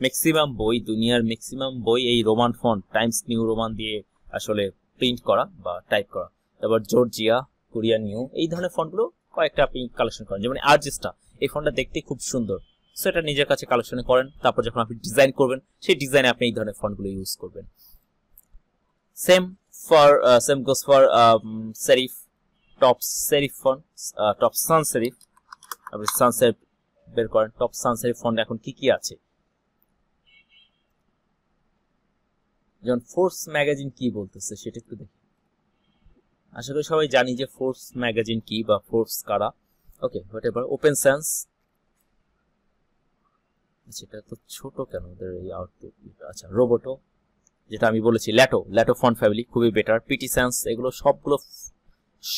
ম্যাক্সিমাম বই, দুনিয়ার ম্যাক্সিমাম বই এই Roman font Times new Roman দিয়ে আসলে প্রিন্ট করা বা টাইপ করা। তারপর জর্জিয়া, কোরিয়ান নিউ, এই ধরনের ফন্টগুলো কয়েকটা আপনি কালেকশন করেন। যেমন আর্জিস্টা, এই ফন্টটা দেখতে খুব সুন্দর, সো এটা নিজের কাছে কালেকশন করেন। তারপর যখন আপনি ডিজাইন করবেন সেই ডিজাইনে আপনি এই ধরনের ফন্টগুলো ইউজ করবেন। Same goes for serif, top serif font, top sans serif। আপনি sans serif বের করেন, টপ sans serif ফন্ট এখন কি কি আছে। যেমন ফোর্স ম্যাগাজিন কি বলতেছে সেটা একটু দেখি। আশা করি সবাই জানি যে ফোর্স ম্যাগাজিন কি বা ফোর্স কারা। ওকে, হোয়াটএভার। ওপেন সেন্স, সেটা তো ছোট কেন ওদের এই আউটপুট। আচ্ছা রোবোটো, যেটা আমি বলেছি ল্যাটো ফন্ট ফ্যামিলি খুবই বেটার। পিটি সেন্স, এগুলো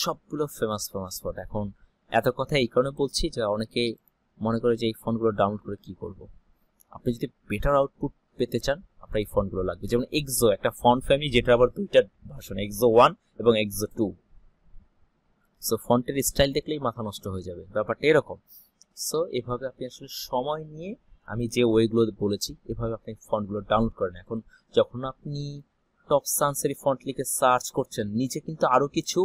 সবগুলো ফেমাস ফন্ট। এখন এত কথা এই কারণে বলছি যে অনেকে মনে করে যে এই ফন্টগুলো ডাউনলোড করে কি করব। আপনি যদি বেটার আউটপুট পেতে চান আপনার এই ফন্টগুলো লাগবে। যেমন এক্সো, একটা ফন্ট ফ্যামিলি যেটা আবার দুইটা ভার্সন, এক্সো 1 এবং এক্সো 2। সো ফন্টের স্টাইল দেখলেই মাথা নষ্ট হয়ে যাবে, ব্যাপারটা এরকম। সো এভাবে আপনি আসলে সময় নিয়ে আমি যে ওয়েগুলো বলেছি এভাবে আপনি ফন্টগুলো ডাউনলোড করেন। এখন যখন আপনি টপ সান্স সেরিফ ফন্ট লিখে সার্চ করছেন, নিচে কিন্তু আরো কিছু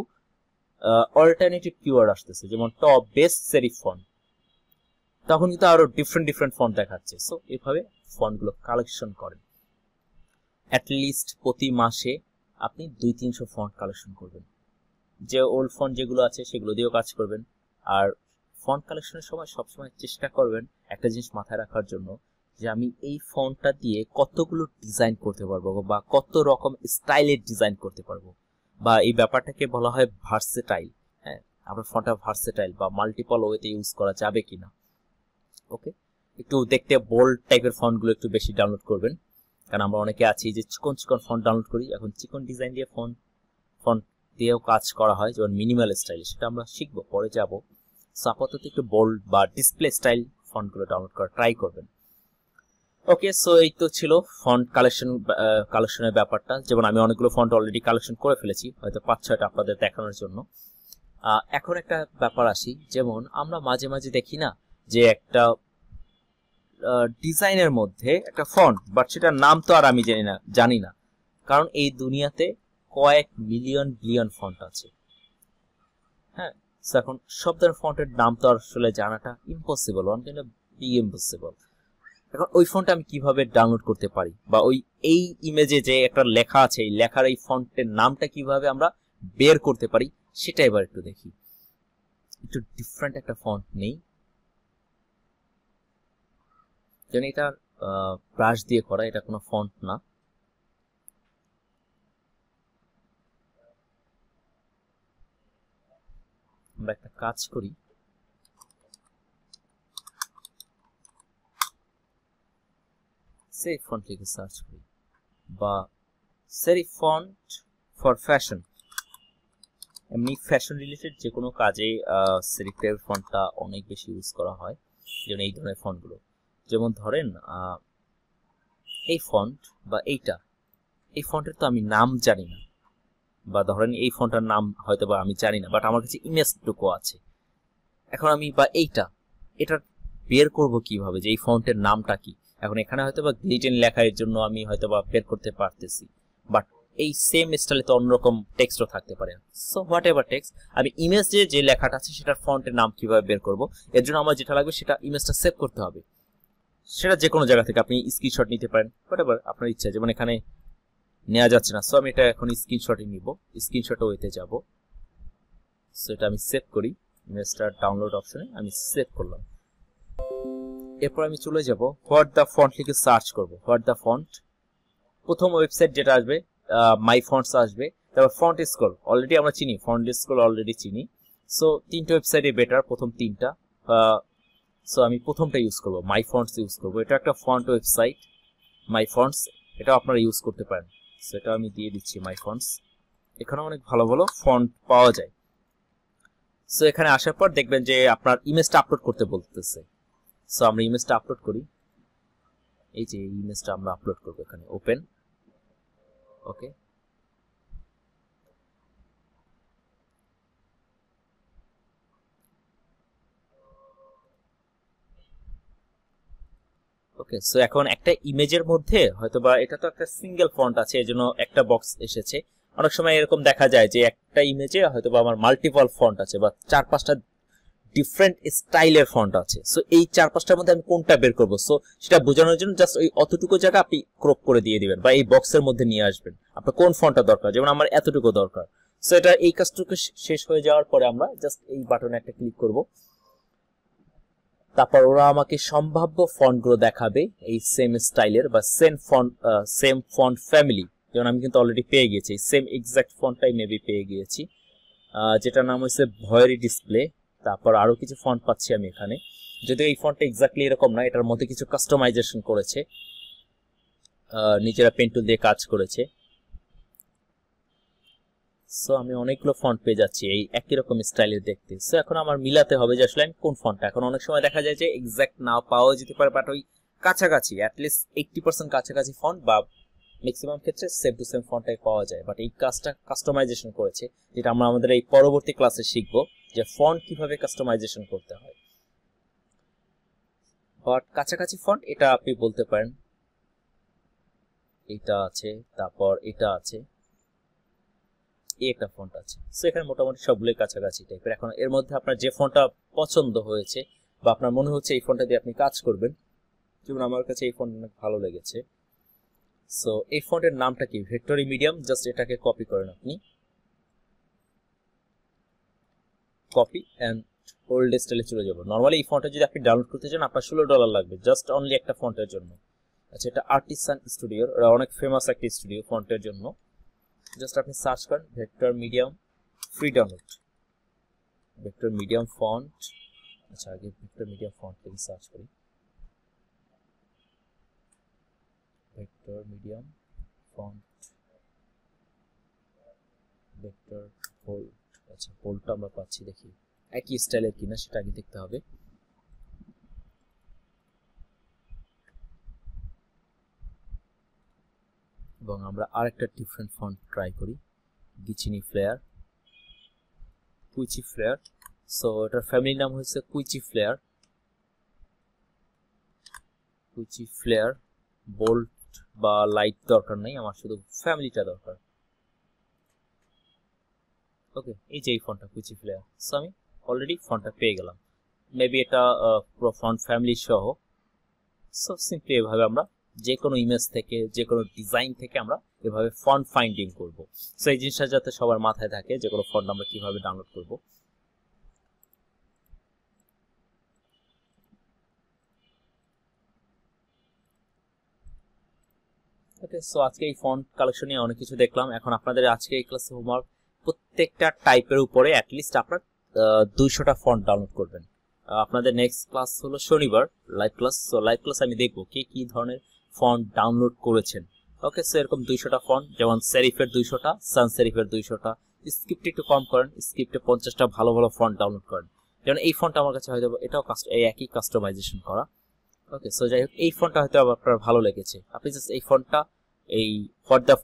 অল্টারনেটিভ কিওয়ার্ড আসতেছে, যেমন টপ বেস্ট সেরিফ ফন্ট, তখন কিন্তু আরো ডিফারেন্ট ফন্ট দেখাচ্ছে। সো এভাবে ফন্টগুলো কালেকশন করেন। অ্যাটলিস্ট প্রতি মাসে আপনি 200-300 ফন্ট কালেকশন করবেন। যে ওল্ড ফন্ট যেগুলো আছে সেগুলো দিয়েও কাজ করবেন। আর ফন্ট কালেকশনের সময় সবসময় চেষ্টা করবেন একটা জিনিস মাথায় রাখার জন্য, যে আমি এই ফন্টটা দিয়ে কতগুলো ডিজাইন করতে পারবো বা কত রকম স্টাইলের ডিজাইন করতে পারবো, বা এই ব্যাপারটাকে বলা হয় ভার্সেটাইল। হ্যাঁ, আপনার ফন্টটা ভার্সেটাইল বা মাল্টিপল ওয়েতে ইউজ করা যাবে কিনা। ওকে, একটু দেখতে বোল্ড টাইপের ফন্টগুলো একটু বেশি ডাউনলোড করবেন, কারণ আমরা অনেকে আছি যে চিকন ফন্ট ডাউনলোড করি। এখন চিকন ডিজাইন দিয়ে ফন্ট দিয়েও কাজ করা হয়, যেমন মিনিমাল স্টাইল, সেটা আমরা শিখবো, পরে যাব। সো আপাতত একটু বোল্ড বা ডিসপ্লে স্টাইল ফন্টগুলো ডাউনলোড করা ট্রাই করবেন। ওকে, সো এই তো ছিল ফন্ট কালেকশনের ব্যাপারটা। যেমন আমি অনেকগুলো ফন্ট অলরেডি কালেকশন করে ফেলেছি, হয়তো 5-6টা আপনাদের দেখানোর জন্য। এখন একটা ব্যাপার আসি, যেমন আমরা মাঝে মাঝে দেখি না যে একটা ডিজাইনের মধ্যে একটা ফন্ট, বাট সেটার নাম তো আর আমি জানি না, কারণ এই দুনিয়াতে কয়েক বিলিয়ন ফন্ট আছে। হ্যাঁ, এখন সব ধরনের ফন্টের নাম তো আসলে জানাটা ইম্পসিবল, ইম্পসিবল। এখন ওই ফন্টটা আমি কিভাবে ডাউনলোড করতে পারি, বা এই ইমেজে যে একটা লেখা আছে এই লেখার এই ফন্টের নামটা কিভাবে আমরা বের করতে পারি সেটা এবার একটু দেখি। একটু ডিফারেন্ট একটা ফন্ট নেই, যেন এটা ব্রাশ দিয়ে করা, এটা কোনো ফন্ট না। আমরা একটা কাজ করি, সেরিফ ফন্ট লিখে সার্চ করি, বা সেরিফ ফন্ট ফর ফ্যাশন। এমনি ফ্যাশন রিলেটেড যে কোনো কাজে সেরিফ টাইপের ফন্টটা অনেক বেশি ইউজ করা হয়, যেমন এই ধরনের ফন্টগুলো। যেমন ধরেন এই ফন্ট বা এই ফন্টের তো আমি নাম জানি না, বা ধরেন এই ফন্টের নাম হয়তো বা আমি জানি না, বাট আমার কাছে ইমেজটুকু আছে। এখন আমি বা এটা বের করব কিভাবে যে এই ফন্টের নামটা কি। এখন এখানে হয়তো বা গ্লিটেন লেখা, এর জন্য আমি হয়তো বা বের করতে পারতেছি, বাট এই সেম স্টাইলে তো অন্যরকম টেক্সটও থাকতে পারে। সো হোয়াট এভার টেক্সট, আমি ইমেজে যে লেখাটা আছে সেটার ফন্টের নাম কিভাবে বের করব, এর জন্য আমার যেটা লাগবে সেটা ইমেজটা সেভ করতে হবে। সেটা যে কোনো জায়গা থেকে আপনি স্ক্রিনশট নিতে পারেন, হোয়াট এভার আপনার ইচ্ছা। যেমন এখানে নেওয়া যাচ্ছে না, সো আমি এটা এখন স্ক্রিনশটই নিব, স্ক্রিনশট ওয়েতে যাব। সো এটা আমি সেভ করি। ইমেজটা ডাউনলোড অপশনে আমি সেভ করলাম। এরপর আমি চলে যাব হোয়াট দ্য ফন্ট লিখে সার্চ করব। হোয়াট দ্য ফন্ট, প্রথম ওয়েবসাইট যেটা আসবে মাই ফন্টস আসবে, তারপর ফন্ট স্কুল অলরেডি আমরা চিনি, ফন্ট স্কুল অলরেডি চিনি। সো তিনটা ওয়েবসাইটে বেটার, প্রথম তিনটা। সো আমি প্রথমটা ইউজ করব, মাই ফন্টস ইউজ করব। এটা একটা ফন্ট ওয়েবসাইট মাই ফন্টস, এটা আপনারা ইউজ করতে পারেন। সেটা আমি দিয়ে দিচ্ছি মাই ফন্টস। এখানে অনেক ভালো ভালো ফন্ট পাওয়া যায়। সো এখানে আসার পর দেখবেন যে আপনার ইমেজটা আপলোড করতে বলতেছে। সো আমরা ইমেজটা আপলোড করি। এই যে ইমেজটা আমরা আপলোড করব, এখানে ওপেন। ওকে, ওকে। সো এখন একটা ইমেজের মধ্যে হয়তোবা এটা তো একটা সিঙ্গেল ফন্ট আছে, এজন্য একটা বক্স এসেছে। অনেক সময় এরকম দেখা যায় যে একটা ইমেজে হয়তোবা আমার মাল্টিপল ফন্ট আছে বা 4-5টা ডিফারেন্ট স্টাইলের ফন্ট আছে। সো এই 4-5টার মধ্যে আমি কোনটা বের করব, সো সেটা বোঝানোর জন্য জাস্ট ওই অতটুকু জায়গা আপনি ক্রপ করে দিয়ে দিবেন বা এই বক্সের মধ্যে নিয়ে আসবেন আপনার কোন ফন্টটা দরকার। যেমন আমার এতটুকু দরকার। সো এটা এই কাজটুকু শেষ হয়ে যাওয়ার পরে আমরা জাস্ট এই বাটনে একটা ক্লিক করব। তারপর ওরা আমাকে সম্ভাব্য ফন্টগুলো দেখাবে এই সেম স্টাইলের বা সেম ফন্ট ফ্যামিলি। যেমন আমি কিন্তু অলরেডি পেয়ে গেছি সেম এক্সাক্ট ফন্টটাই মেবি পেয়ে গিয়েছি, যেটার নাম হচ্ছে ভয়েরি ডিসপ্লে। তারপর আরো কিছু ফন্ট পাচ্ছি আমি এখানে, যদিও এই ফন্টটা এক্স্যাক্টলি এরকম না, এটার মধ্যে কিছু কাস্টমাইজেশন করেছে, নিজেরা পেন টুল দিয়ে কাজ করেছে। সো আমি অনেকগুলো ফন্ট পেয়ে যাচ্ছি এই একই রকম স্টাইলের দেখতে। সো এখন আমার মিলাতে হবে যে আসলে আমি কোন ফন্টটা। এখন অনেক সময় দেখা যায় যে এক্সাক্ট না পাওয়া যেতে পারে, বাট ওই কাছাকাছি অ্যাটলিস্ট 80% কাছাকাছি ফন্ট বা ম্যাক্সিমাম ক্ষেত্রে সেম টু সেম ফন্টটাই পাওয়া যায়। বাট এই কাজটা কাস্টমাইজেশন করেছে, যেটা আমরা আমাদের এই পরবর্তী ক্লাসে শিখবো যে ফন্ট কিভাবে কাস্টমাইজেশন করতে হয়। বাট কাছাকাছি ফন্ট এটা আপনি বলতে পারেন, এটা আছে, তারপর এটা আছে, একটা ফন্ট আছে। সো এখানে মোটামুটি সবগুলোই কাছাকাছি টাইপের। এখন এর মধ্যে আপনার যে ফন্টটা পছন্দ হয়েছে বা আপনার মনে হচ্ছে এই ফন্টটা দিয়ে আপনি কাজ করবেন, যেমন আমার কাছে এই ফন্ট অনেক ভালো লেগেছে। সো এই ফন্টের নামটা কি, ভেক্টরি মিডিয়াম। জাস্ট এটাকে কপি করেন আপনি, কপি অ্যান্ড ওল্ড স্টাইলে চলে যাব। নর্মালি এই ফন্টটা যদি আপনি ডাউনলোড করতে চান আপনার $16 লাগবে জাস্ট অনলি একটা ফন্টের জন্য। আচ্ছা, এটা আর্টিসান স্টুডিওর, ওরা অনেক ফেমাস একটা স্টুডিও ফন্টের জন্য। জাস্ট আপনি সার্চ করেন vector medium, free download vector medium font. আচ্ছা, আগে ভেক্টর মিডিয়াম ফন্ট থেকে সার্চ করি, vector medium font, vector bold. আচ্ছা, বোল্ডটা আমরা পাচ্ছি, দেখি একই স্টাইলের কিনা সেটা আগে দেখতে হবে। এবং আমরা আরেকটা ডিফারেন্ট ফন্ট ট্রাই করি, গিচিনি ফ্লেয়ার, কুইচি ফ্লেয়ার। সো এটার ফ্যামিলি নাম হচ্ছে কুইচি ফ্লেয়ার, কুইচি ফ্লেয়ার। বোল্ড বা লাইট দরকার নেই, আমার শুধু ফ্যামিলিটা দরকার। ওকে, এই যে এই ফন্টটা কুইচি ফ্লেয়ার। সো আমি অলরেডি ফন্টটা পেয়ে গেলাম, মেবি এটা পুরো ফন্ট ফ্যামিলি সহ। সো সিম্পলি এভাবে আমরা যে কোনো ইমেজ থেকে, যে কোনো ডিজাইন থেকে আমরা এভাবে ফন্ট ফাইন্ডিং করব। সো এই জিনিসটা যাতে সবার মাথায় থাকে যে কোনো ফন্ট আমরা কিভাবে ডাউনলোড করব। ওকে, সো আজকে এই ফন্ট কালেকশন নিয়ে অনেক কিছু দেখলাম। এখন আপনাদের আজকে এই ক্লাসে হোমওয়ার্ক, প্রত্যেকটা টাইপের উপরে অ্যাটলিস্ট আপনার 200টা ফন্ট ডাউনলোড করবেন। আপনাদের নেক্সট ক্লাস হলো শনিবার live class. So live class আমি দেখবো কে কি ধরনের ফন্ট ডাউনলোড করেছেন। ওকে, সো এরকম 200টা ফন্ট, যেমন সেরিফের 200টা, সান সেরিফের 200টা। স্ক্রিপ্ট একটু কম করেন, স্ক্রিপ্টে 50টা ভালো ভালো ফন্ট ডাউনলোড করেন। যেমন এই ফন্ট আমার কাছে হয়তো এটাও এই একই কাস্টমাইজেশন করা। ওকে, সো যাই হোক, এই ফন্টটা হয়তো আপনার ভালো লেগেছে, আপনি জাস্ট এই ফন্টটা এই হোয়াট দ্য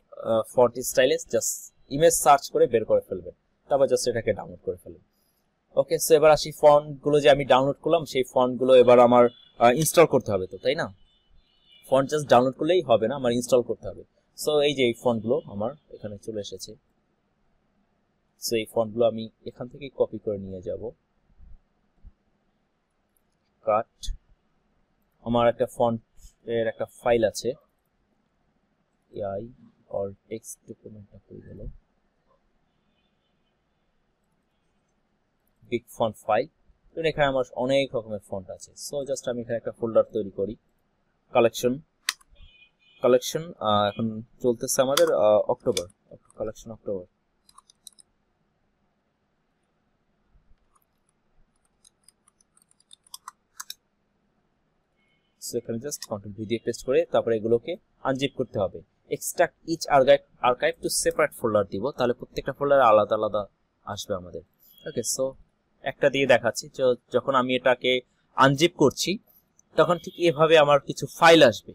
ফন্ট স্টাইলে জাস্ট ইমেজ সার্চ করে বের করে ফেলবেন, তারপর জাস্ট এটাকে ডাউনলোড করে ফেলবেন। ওকে, সো এবার আসি ফন্ট গুলো যে আমি ডাউনলোড করলাম, সেই ফন্ট গুলো এবার আমার ইনস্টল করতে হবে, তো তাই না? ফন্ট জাস্ট ডাউনলোড করলেই হবে না, আমার ইনস্টল করতে হবে। সো এই যে এই ফন্ট গুলো আমার এখানে চলে এসেছে। সো এই ফন্ট গুলো আমি এখান থেকে কপি করে নিয়ে যাব, কাট। আমার একটা ফন্টের একটা ফাইল আছে, এআই অর টেক্সট ডকুমেন্টটা হয়ে গেল, বিগ ফন্ট ফাইল। এখানে আমার অনেক রকমের ফন্ট আছে। সো জাস্ট আমি এখানে একটা ফোল্ডার তৈরি করি, কালেকশন এখন চলতেছে আমাদের অক্টোবর, কালেকশন অক্টোবর। সো এখানে জাস্ট কন্ট্রোল ভি দিয়ে পেস্ট করে তারপরে এগুলোকে আনজিপ করতে হবে। Extract each archive to separate folder দিব, তাহলে প্রত্যেকটা ফোল্ডারে আলাদা আলাদা আসবে আমাদের। ওকে, সো একটা দিয়ে দেখাচ্ছি। যখন আমি এটাকে আনজিপ করছি তখন ঠিক এভাবে আমার কিছু ফাইল আসবে।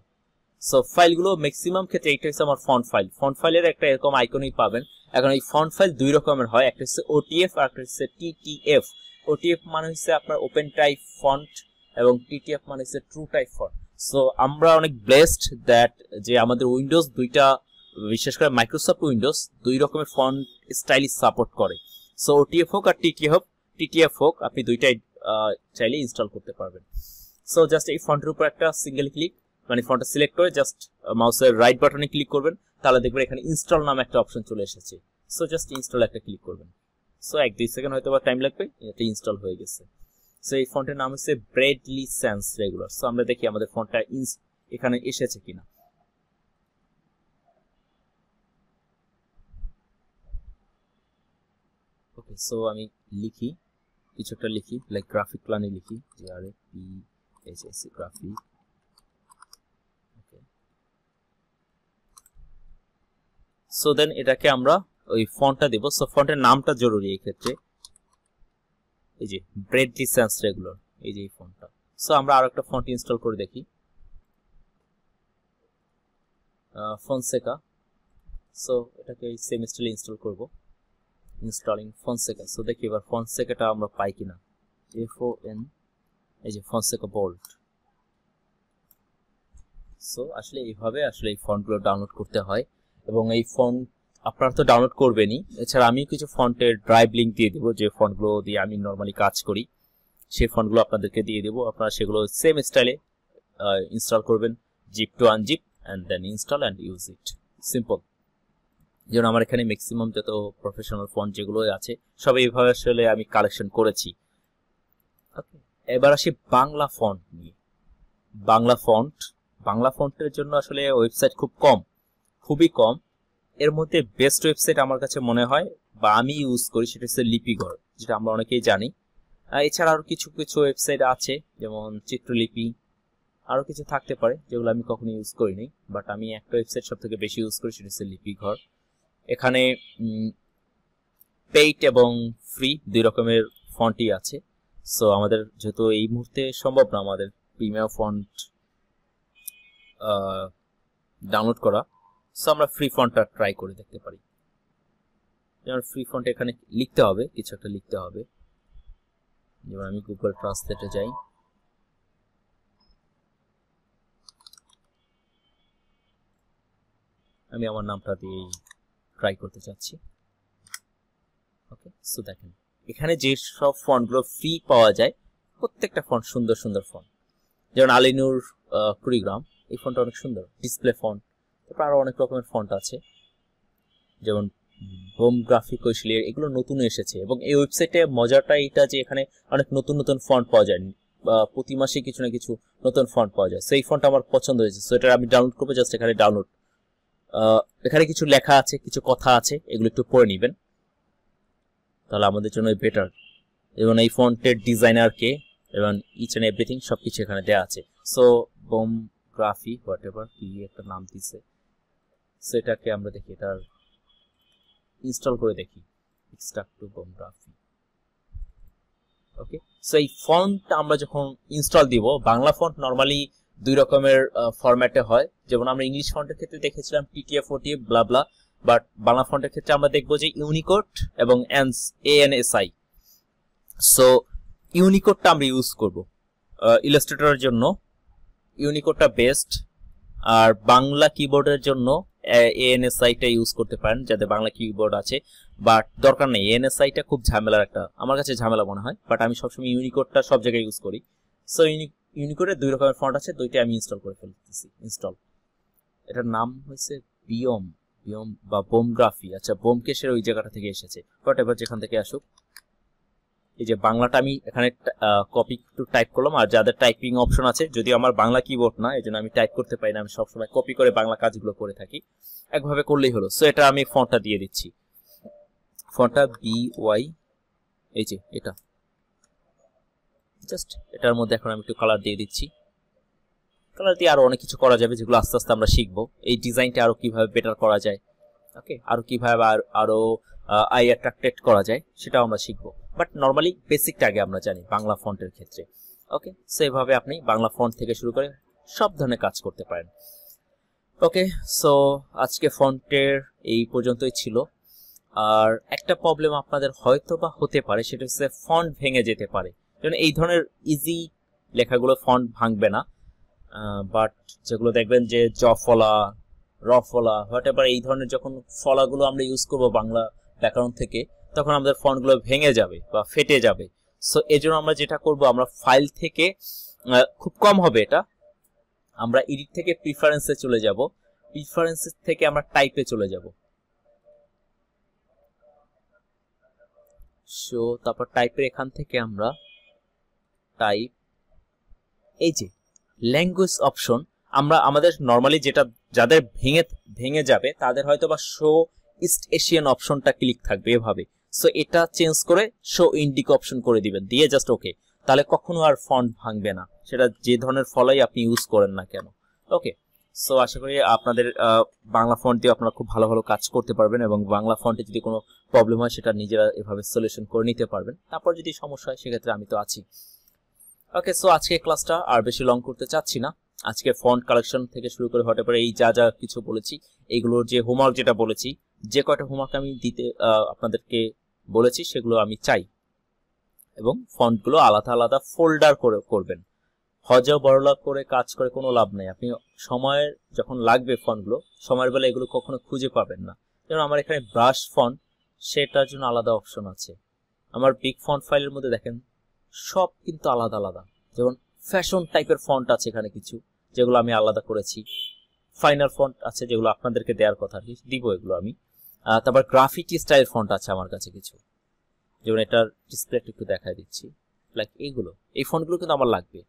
সো ফাইলগুলো ম্যাক্সিমাম ক্ষেত্রে এইটা হচ্ছে আমার ফন্ট ফাইল। ফন্ট ফাইলের একটা এরকম আইকনই পাবেন। এখন এই ফন্ট ফাইল দুই রকমের হয়, একটা হচ্ছে ওটিএফ আর একটা হচ্ছে টিটিএফ। ওটিএফ মানে হচ্ছে আপনার ওপেন টাইপ ফন্ট এবং টিটিএফ মানে হচ্ছে ট্রু টাইপ ফন্ট। সো আমরা অনেক ব্লেসড দ্যাট যে আমাদের উইন্ডোজ দুইটা, বিশেষ করে মাইক্রোসফট উইন্ডোজ দুই রকমের ফন্ট স্টাইলই সাপোর্ট করে। সো ওটিএফ হোক আর টিটিএফ হোক, আপনি দুইটাই চাইলে ইনস্টল করতে পারবেন। সো জাস্ট এই ফন্টের উপর একটা সিঙ্গেল ক্লিক, মানে ফন্টটা সিলেক্ট করে জাস্ট মাউসের রাইট বাটনে ক্লিক করবেন, তাহলে দেখবেন এখানে ইনস্টল নামে একটা অপশন চলে এসেছে। সো জাস্ট ইনস্টল একটা ক্লিক করবেন। সো 1-2 সেকেন্ড হয়তো বা টাইম লাগবে, এটা ইনস্টল হয়ে গেছে। সো এই ফন্টের নাম হচ্ছে ব্রেডলি সেন্স রেগুলার। সো আমরা দেখি আমাদের ফন্টটা এখানে এসেছে কিনা। ওকে, সো আমি লিখি, কিছু একটা লিখি, লাইক গ্রাফিক প্ল্যানে লিখি, GRAPHIC গ্রাফিক। সো দেন এটাকে আমরা ওই ফন্টটা দেব। সো ফন্টের নামটা জরুরি এই ক্ষেত্রে, এই যে ব্রেডলি সেন্স রেগুলার, এই যে এই ফন্টটা। সো আমরা আরো একটা ফন্ট ইনস্টল করে দেখি, ফন্সেকা। সো এটাকে এই সেম স্টাইলে ইনস্টল করব, ইনস্টলিং ফন্সেকা। সো দেখি এবার ফন্সেকাটা আমরা পাই কিনা। FON, এই যে ফন্সেকা বোল্ড। সো আসলে এইভাবে আসলে এই ফন্টগুলো ডাউনলোড করতে হয়, এবং এই ফন্ট আপনারা তো ডাউনলোড করবেনই, এছাড়া আমি কিছু ফন্টের ড্রাইভ লিঙ্ক দিয়ে দেবো, যে ফন্টগুলো দিয়ে আমি নর্মালি কাজ করি সেই ফন্টগুলো আপনাদেরকে দিয়ে দেবো। আপনারা সেগুলো সেম স্টাইলে ইনস্টল করবেন, zip to unzip and then install and use it, simple. যেমন আমার এখানে ম্যাক্সিমাম যত প্রফেশনাল ফন্ট যেগুলো আছে সব এইভাবে আসলে আমি কালেকশন করেছি। ওকে, এবার আসি বাংলা ফন্ট নিয়ে। বাংলা ফন্টের জন্য আসলে ওয়েবসাইট খুবই কম। এর মধ্যে বেস্ট ওয়েবসাইট আমার কাছে মনে হয় বা আমি ইউজ করি সেটা হচ্ছে লিপিঘর, যেটা আমরা অনেকেই জানি। এছাড়া আরো কিছু কিছু ওয়েবসাইট আছে, যেমন চিত্রলিপি, আরো কিছু থাকতে পারে যেগুলো আমি কখনো ইউজ করিনি, বাট আমি একটা ওয়েবসাইট সব থেকে বেশি ইউজ করি, সেটা হচ্ছে লিপিঘর। এখানে পেইড এবং ফ্রি দুই রকমের ফন্টই আছে। সো আমাদের যেহেতু এই মুহূর্তে সম্ভব না আমাদের প্রিমিয়াম ফন্ট ডাউনলোড করা, সো আমরা ফ্রি ফন্টটা ট্রাই করে দেখতে পারি। যেমন ফ্রি ফন্ট এখানে লিখতে হবে, কিছু একটা লিখতে হবে। যেমন আমি গুগল ট্রান্সলেটে যাই, আমি আমার নামটা দিয়ে ট্রাই করতে চাচ্ছি। ওকে, সো দেখেন এখানে যে সব ফন্টগুলো ফ্রি পাওয়া যায় প্রত্যেকটা ফন্ট সুন্দর সুন্দর ফন্ট। যেমন আলিনুর কুড়িগ্রাম, এই ফন্টটা অনেক সুন্দর, ডিসপ্লে ফন্ট। তারপর আরো অনেক রকমের ফন্ট আছে, যেমন হোম গ্রাফিক কৈশলী, এগুলো নতুন এসেছে। এবং এই ওয়েবসাইটে মজাটা এটা যে এখানে অনেক নতুন নতুন ফন্ট পাওয়া যায়, প্রতি মাসে কিছু না কিছু নতুন ফন্ট পাওয়া যায়। সেই ফন্ট আমার পছন্দ হয়েছে, সো এটা আমি ডাউনলোড করবো। জাস্ট এখানে ডাউনলোড, এখানে কিছু লেখা আছে, কিছু কথা আছে, এগুলো একটু পড়ে নেবেন, তাহলে আমাদের জন্য বেটার। এবং এই ফন্টের ডিজাইনার কে এবং ইচ এন্ড এভরিথিং সবকিছু এখানে দেওয়া আছে। সো বোম গ্রাফি হোয়াট এভার কি একটা নাম দিছে, সেটাকে আমরা দেখি, এটার ইনস্টল করে দেখি, এক্সট্রাক্ট টু বোম গ্রাফি। ওকে, সো এই ফন্ট আমরা যখন ইনস্টল দিব, বাংলা ফন্ট নরমালি দুই রকমের ফরম্যাটে হয়। যেমন আমরা ইংলিশ ফন্টের ক্ষেত্রে দেখেছিলাম TTF, OTF, blah blah, but Bangla ফন্টের ক্ষেত্রে আমরা দেখবো যে ইউনিকোড এবং ANSI। সো ইউনিকোডটা আমরা ইউজ করব ইলাস্ট্রেটরের জন্য, ইউনিকোডটা বেস্ট। আর বাংলা কিবোর্ডের জন্য ANSI-টা ইউজ করতে পারেন যাদের বাংলা কিবোর্ড আছে, বাট দরকার নেই। ANSI-টা খুব ঝামেলার একটা, আমার কাছে ঝামেলা মনে হয়, বাট আমি সবসময় ইউনিকোডটা সব জায়গায় ইউজ করি। সো ইউনিকোডের দুই রকমের ফন্ট আছে, দুইটা আমি ইনস্টল করে ফেলতেছি। ইনস্টল, এটার নাম হয়েছে বিয়ম বা বোমগ্রাফি। আচ্ছা, বোমকেশের ওই জায়গাটা থেকে এসেছে, বাট এবার যেখান থেকে আসুক। এই যে বাংলাটা আমি এখানে কপি টু টাইপ করলাম, আর যাদের টাইপিং অপশন আছে, যদিও আমার বাংলা কিবোর্ড না এই জন্য আমি টাইপ করতে পারি না, আমি সবসময় কপি করে বাংলা কাজগুলো করে থাকি, একভাবে করলেই হলো। সো এটা আমি ফন্টটা দিয়ে দিচ্ছি, ফন্টটা BY, এই যে এটা জাস্ট এটার মধ্যে এখন আমি একটু কালার দিয়ে দিচ্ছি। কালার দিয়ে আরো অনেক কিছু করা যাবে যেগুলো আস্তে আস্তে আমরা শিখবো, এই ডিজাইনটা আরো কিভাবে বেটার করা যায়, ওকে, আরো কিভাবে আরো আই অ্যাট্রাক্টেড করা যায় সেটাও আমরা শিখবো। বাট নর্মালি বেসিকটা আগে আমরা জানি বাংলা ফন্টের ক্ষেত্রে। ওকে, সো এইভাবে আপনি বাংলা ফন্ট থেকে শুরু করে সব ধরনের কাজ করতে পারেন। ওকে, সো আজকে ফন্টের এই পর্যন্তই ছিল। আর একটা প্রবলেম আপনাদের হয়তো বা হতে পারে, সেটা হচ্ছে ফন্ট ভেঙে যেতে পারে, কারণ এই ধরনের ইজি লেখাগুলো ফন্ট ভাঙবে না, বাট যেগুলো দেখবেন যে জফলা, রফলা, হোয়াটএভার এই ধরনের যখন ফলাগুলো আমরা ইউজ করব বাংলা ব্যাকরণ থেকে, তখন আমাদের ফন্টগুলো ভেঙে যাবে বা ফেটে যাবে। সো এই জন্য আমরা যেটা করব, আমরা ফাইল থেকে খুব কম হবে এটা, আমরা এডিট থেকে প্রিফারেন্সে চলে যাব, প্রিফারেন্সেস থেকে আমরা টাইপে চলে যাব। সো তারপর টাইপের এখান থেকে আমরা টাইপ, এই যে ল্যাঙ্গুয়েজ অপশন, আমরা আমাদের নরমালি যেটা যাদের ভেঙে যাবে তাদের হয়তো বা শো ইস্ট এশিয়ান অপশনটা ক্লিক থাকবে এভাবে। সো এটা চেঞ্জ করে শো ইন্ডিক অপশন করে দিবেন, দিয়ে জাস্ট ওকে, তাহলে কখনো আর ফন্ট ভাঙবে না, সেটা যে ধরনের ফলাই আপনি ইউজ করেন না কেন। ওকে, সো আশা করি আপনাদের বাংলা ফন্ট দিয়ে আপনারা খুব ভালো ভালো কাজ করতে পারবেন, এবং বাংলা ফন্টে যদি কোনো প্রবলেম হয় সেটা নিজেরা এভাবে সলিউশন করে নিতে পারবেন। তারপর যদি সমস্যা হয় সেক্ষেত্রে আমি তো আছি। ওকে, সো আজকে ক্লাসটা আর বেশি লং করতে চাচ্ছি না। আজকে ফন্ট কালেকশন থেকে শুরু করে হতে পারে এই যা যা কিছু বলেছি, এইগুলোর যে হোমওয়ার্ক যেটা বলেছি, যে কয়টা হোমওয়ার্ক আমি দিতে আপনাদেরকে বলেছি সেগুলো আমি চাই, এবং ফন্টগুলো আলাদা আলাদা ফোল্ডার করে করবেন। হজা বড়লা করে কাজ করে কোনো লাভ নেই, আপনি সময়ের যখন লাগবে ফন্টগুলো, সময়ের বেলা এগুলো কখনো খুঁজে পাবেন না। যেমন আমার এখানে ব্রাশ ফন্ট, সেটার জন্য আলাদা অপশন আছে। আমার বিগ ফন্ট ফাইলের মধ্যে দেখেন সব কিন্তু আলাদা আলাদা, যেমন ফ্যাশন টাইপের ফন্ট আছে এখানে কিছু, যেগুলো আমি আলাদা করেছি। ফাইনাল ফন্ট আছে যেগুলো আপনাদেরকে দেওয়ার কথা দিব, এগুলো আমি। তারপর গ্রাফিটি স্টাইল ফন্ট আছে আমার কাছে কিছু, যেমন এটার ডিসপ্লে একটু দেখায় দিচ্ছি, লাইক এইগুলো, এই ফন্টগুলো কিন্তু আমার লাগবে।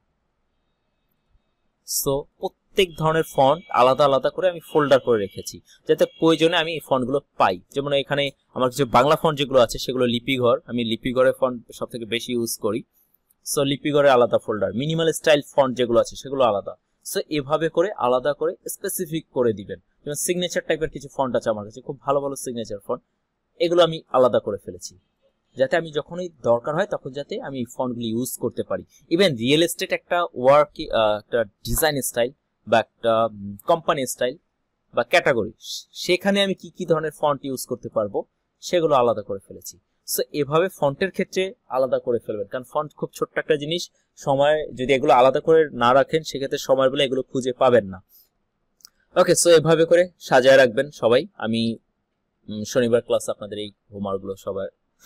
সো প্রত্যেক ধরনের ফন্ট আলাদা আলাদা করে আমি ফোল্ডার করে রেখেছি, যাতে প্রয়োজনে আমি এই ফন্টগুলো পাই। যেমন এখানে আমার কিছু বাংলা ফন্ট যেগুলো আছে সেগুলো লিপিঘর, আমি লিপিঘরের ফন্ট সব থেকে বেশি ইউজ করি। সো লিপিঘরের আলাদা ফোল্ডার, মিনিমাল স্টাইল ফন্ট যেগুলো আছে সেগুলো আলাদা। সো এভাবে করে আলাদা করে স্পেসিফিক করে দিবেন। যেমন সিগনেচার টাইপের কিছু ফন্ট আছে আমার কাছে, খুব ভালো ভালো সিগনেচার ফন্ট, এগুলো আমি আলাদা করে ফেলেছি, যাতে আমি যখনই দরকার হয় তখন যাতে আমি ফন্টগুলি ইউজ করতে পারি। ইভেন রিয়েল এস্টেট একটা ওয়ার্ক, একটা ডিজাইন স্টাইল বা একটা কোম্পানি স্টাইল বা ক্যাটাগরি, সেখানে আমি কি কি ধরনের ফন্ট ইউজ করতে পারবো সেগুলো আলাদা করে ফেলেছি। সো এভাবে ফন্টের ক্ষেত্রে আলাদা করে ফেলবেন, কারণ ফন্ট খুব ছোট্ট একটা জিনিস, সময় যদি এগুলো আলাদা করে না রাখেন সেক্ষেত্রে সময় বলে এগুলো খুঁজে পাবেন না। ওকে, সো এভাবে করে সাজায় রাখবেন সবাই। আমি শনিবার ক্লাস আপনাদের এই হোমওয়ার্কগুলো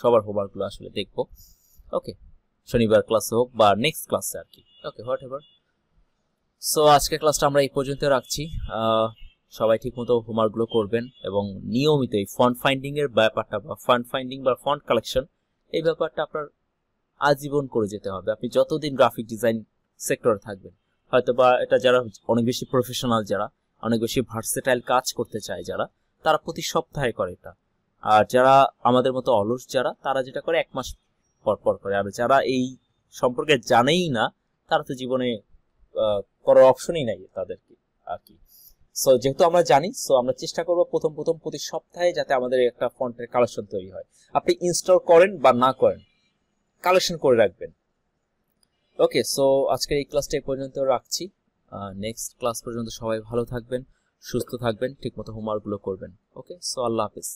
সবার হোমওয়ার্কগুলো আসলে দেখবো। ওকে, শনিবার ক্লাসে হোক বা নেক্সট ক্লাসে আর কি। ওকে, হোয়াট এভার। সো আজকে ক্লাসটা আমরা এই পর্যন্ত রাখছি। সবাই ঠিকমতো হোমওয়ার্কগুলো করবেন, এবং নিয়মিত এই ফন্ট ফাইন্ডিং এর ব্যাপারটা বা ফন্ট ফাইন্ডিং বা ফন্ট কালেকশন, এই ব্যাপারটা আপনার আজীবন করে যেতে হবে। আপনি যতদিন গ্রাফিক ডিজাইন সেক্টরে থাকবেন, হয়তো বা এটা যারা অনেক বেশি প্রফেশনাল, যারা অনেক বেশি ভার্সেটাইল কাজ করতে চায়, যারা তারা প্রতি সপ্তাহে করে এটা। আর যারা আমাদের মতো অলস যারা, তারা যেটা করে 1 মাস পর পর করে। আর যারা এই সম্পর্কে জানেই না, তারা তো জীবনে করার অপশনই নাই তাদেরকে আর কি। সো যেহেতু আমরা জানি, সো আমরা চেষ্টা করবো প্রথম প্রতি সপ্তাহে যাতে আমাদের একটা ফন্টের কালেকশন তৈরি হয়। আপনি ইনস্টল করেন বা না করেন, কালেকশন করে রাখবেন। ওকে, সো আজকের এই ক্লাসটা এই পর্যন্ত রাখছি। নেক্সট ক্লাস পর্যন্ত সবাই ভালো থাকবেন, সুস্থ থাকবেন, ঠিকমতো হোমওয়ার্কগুলো করবেন। ওকে, সো আল্লাহ হাফেজ।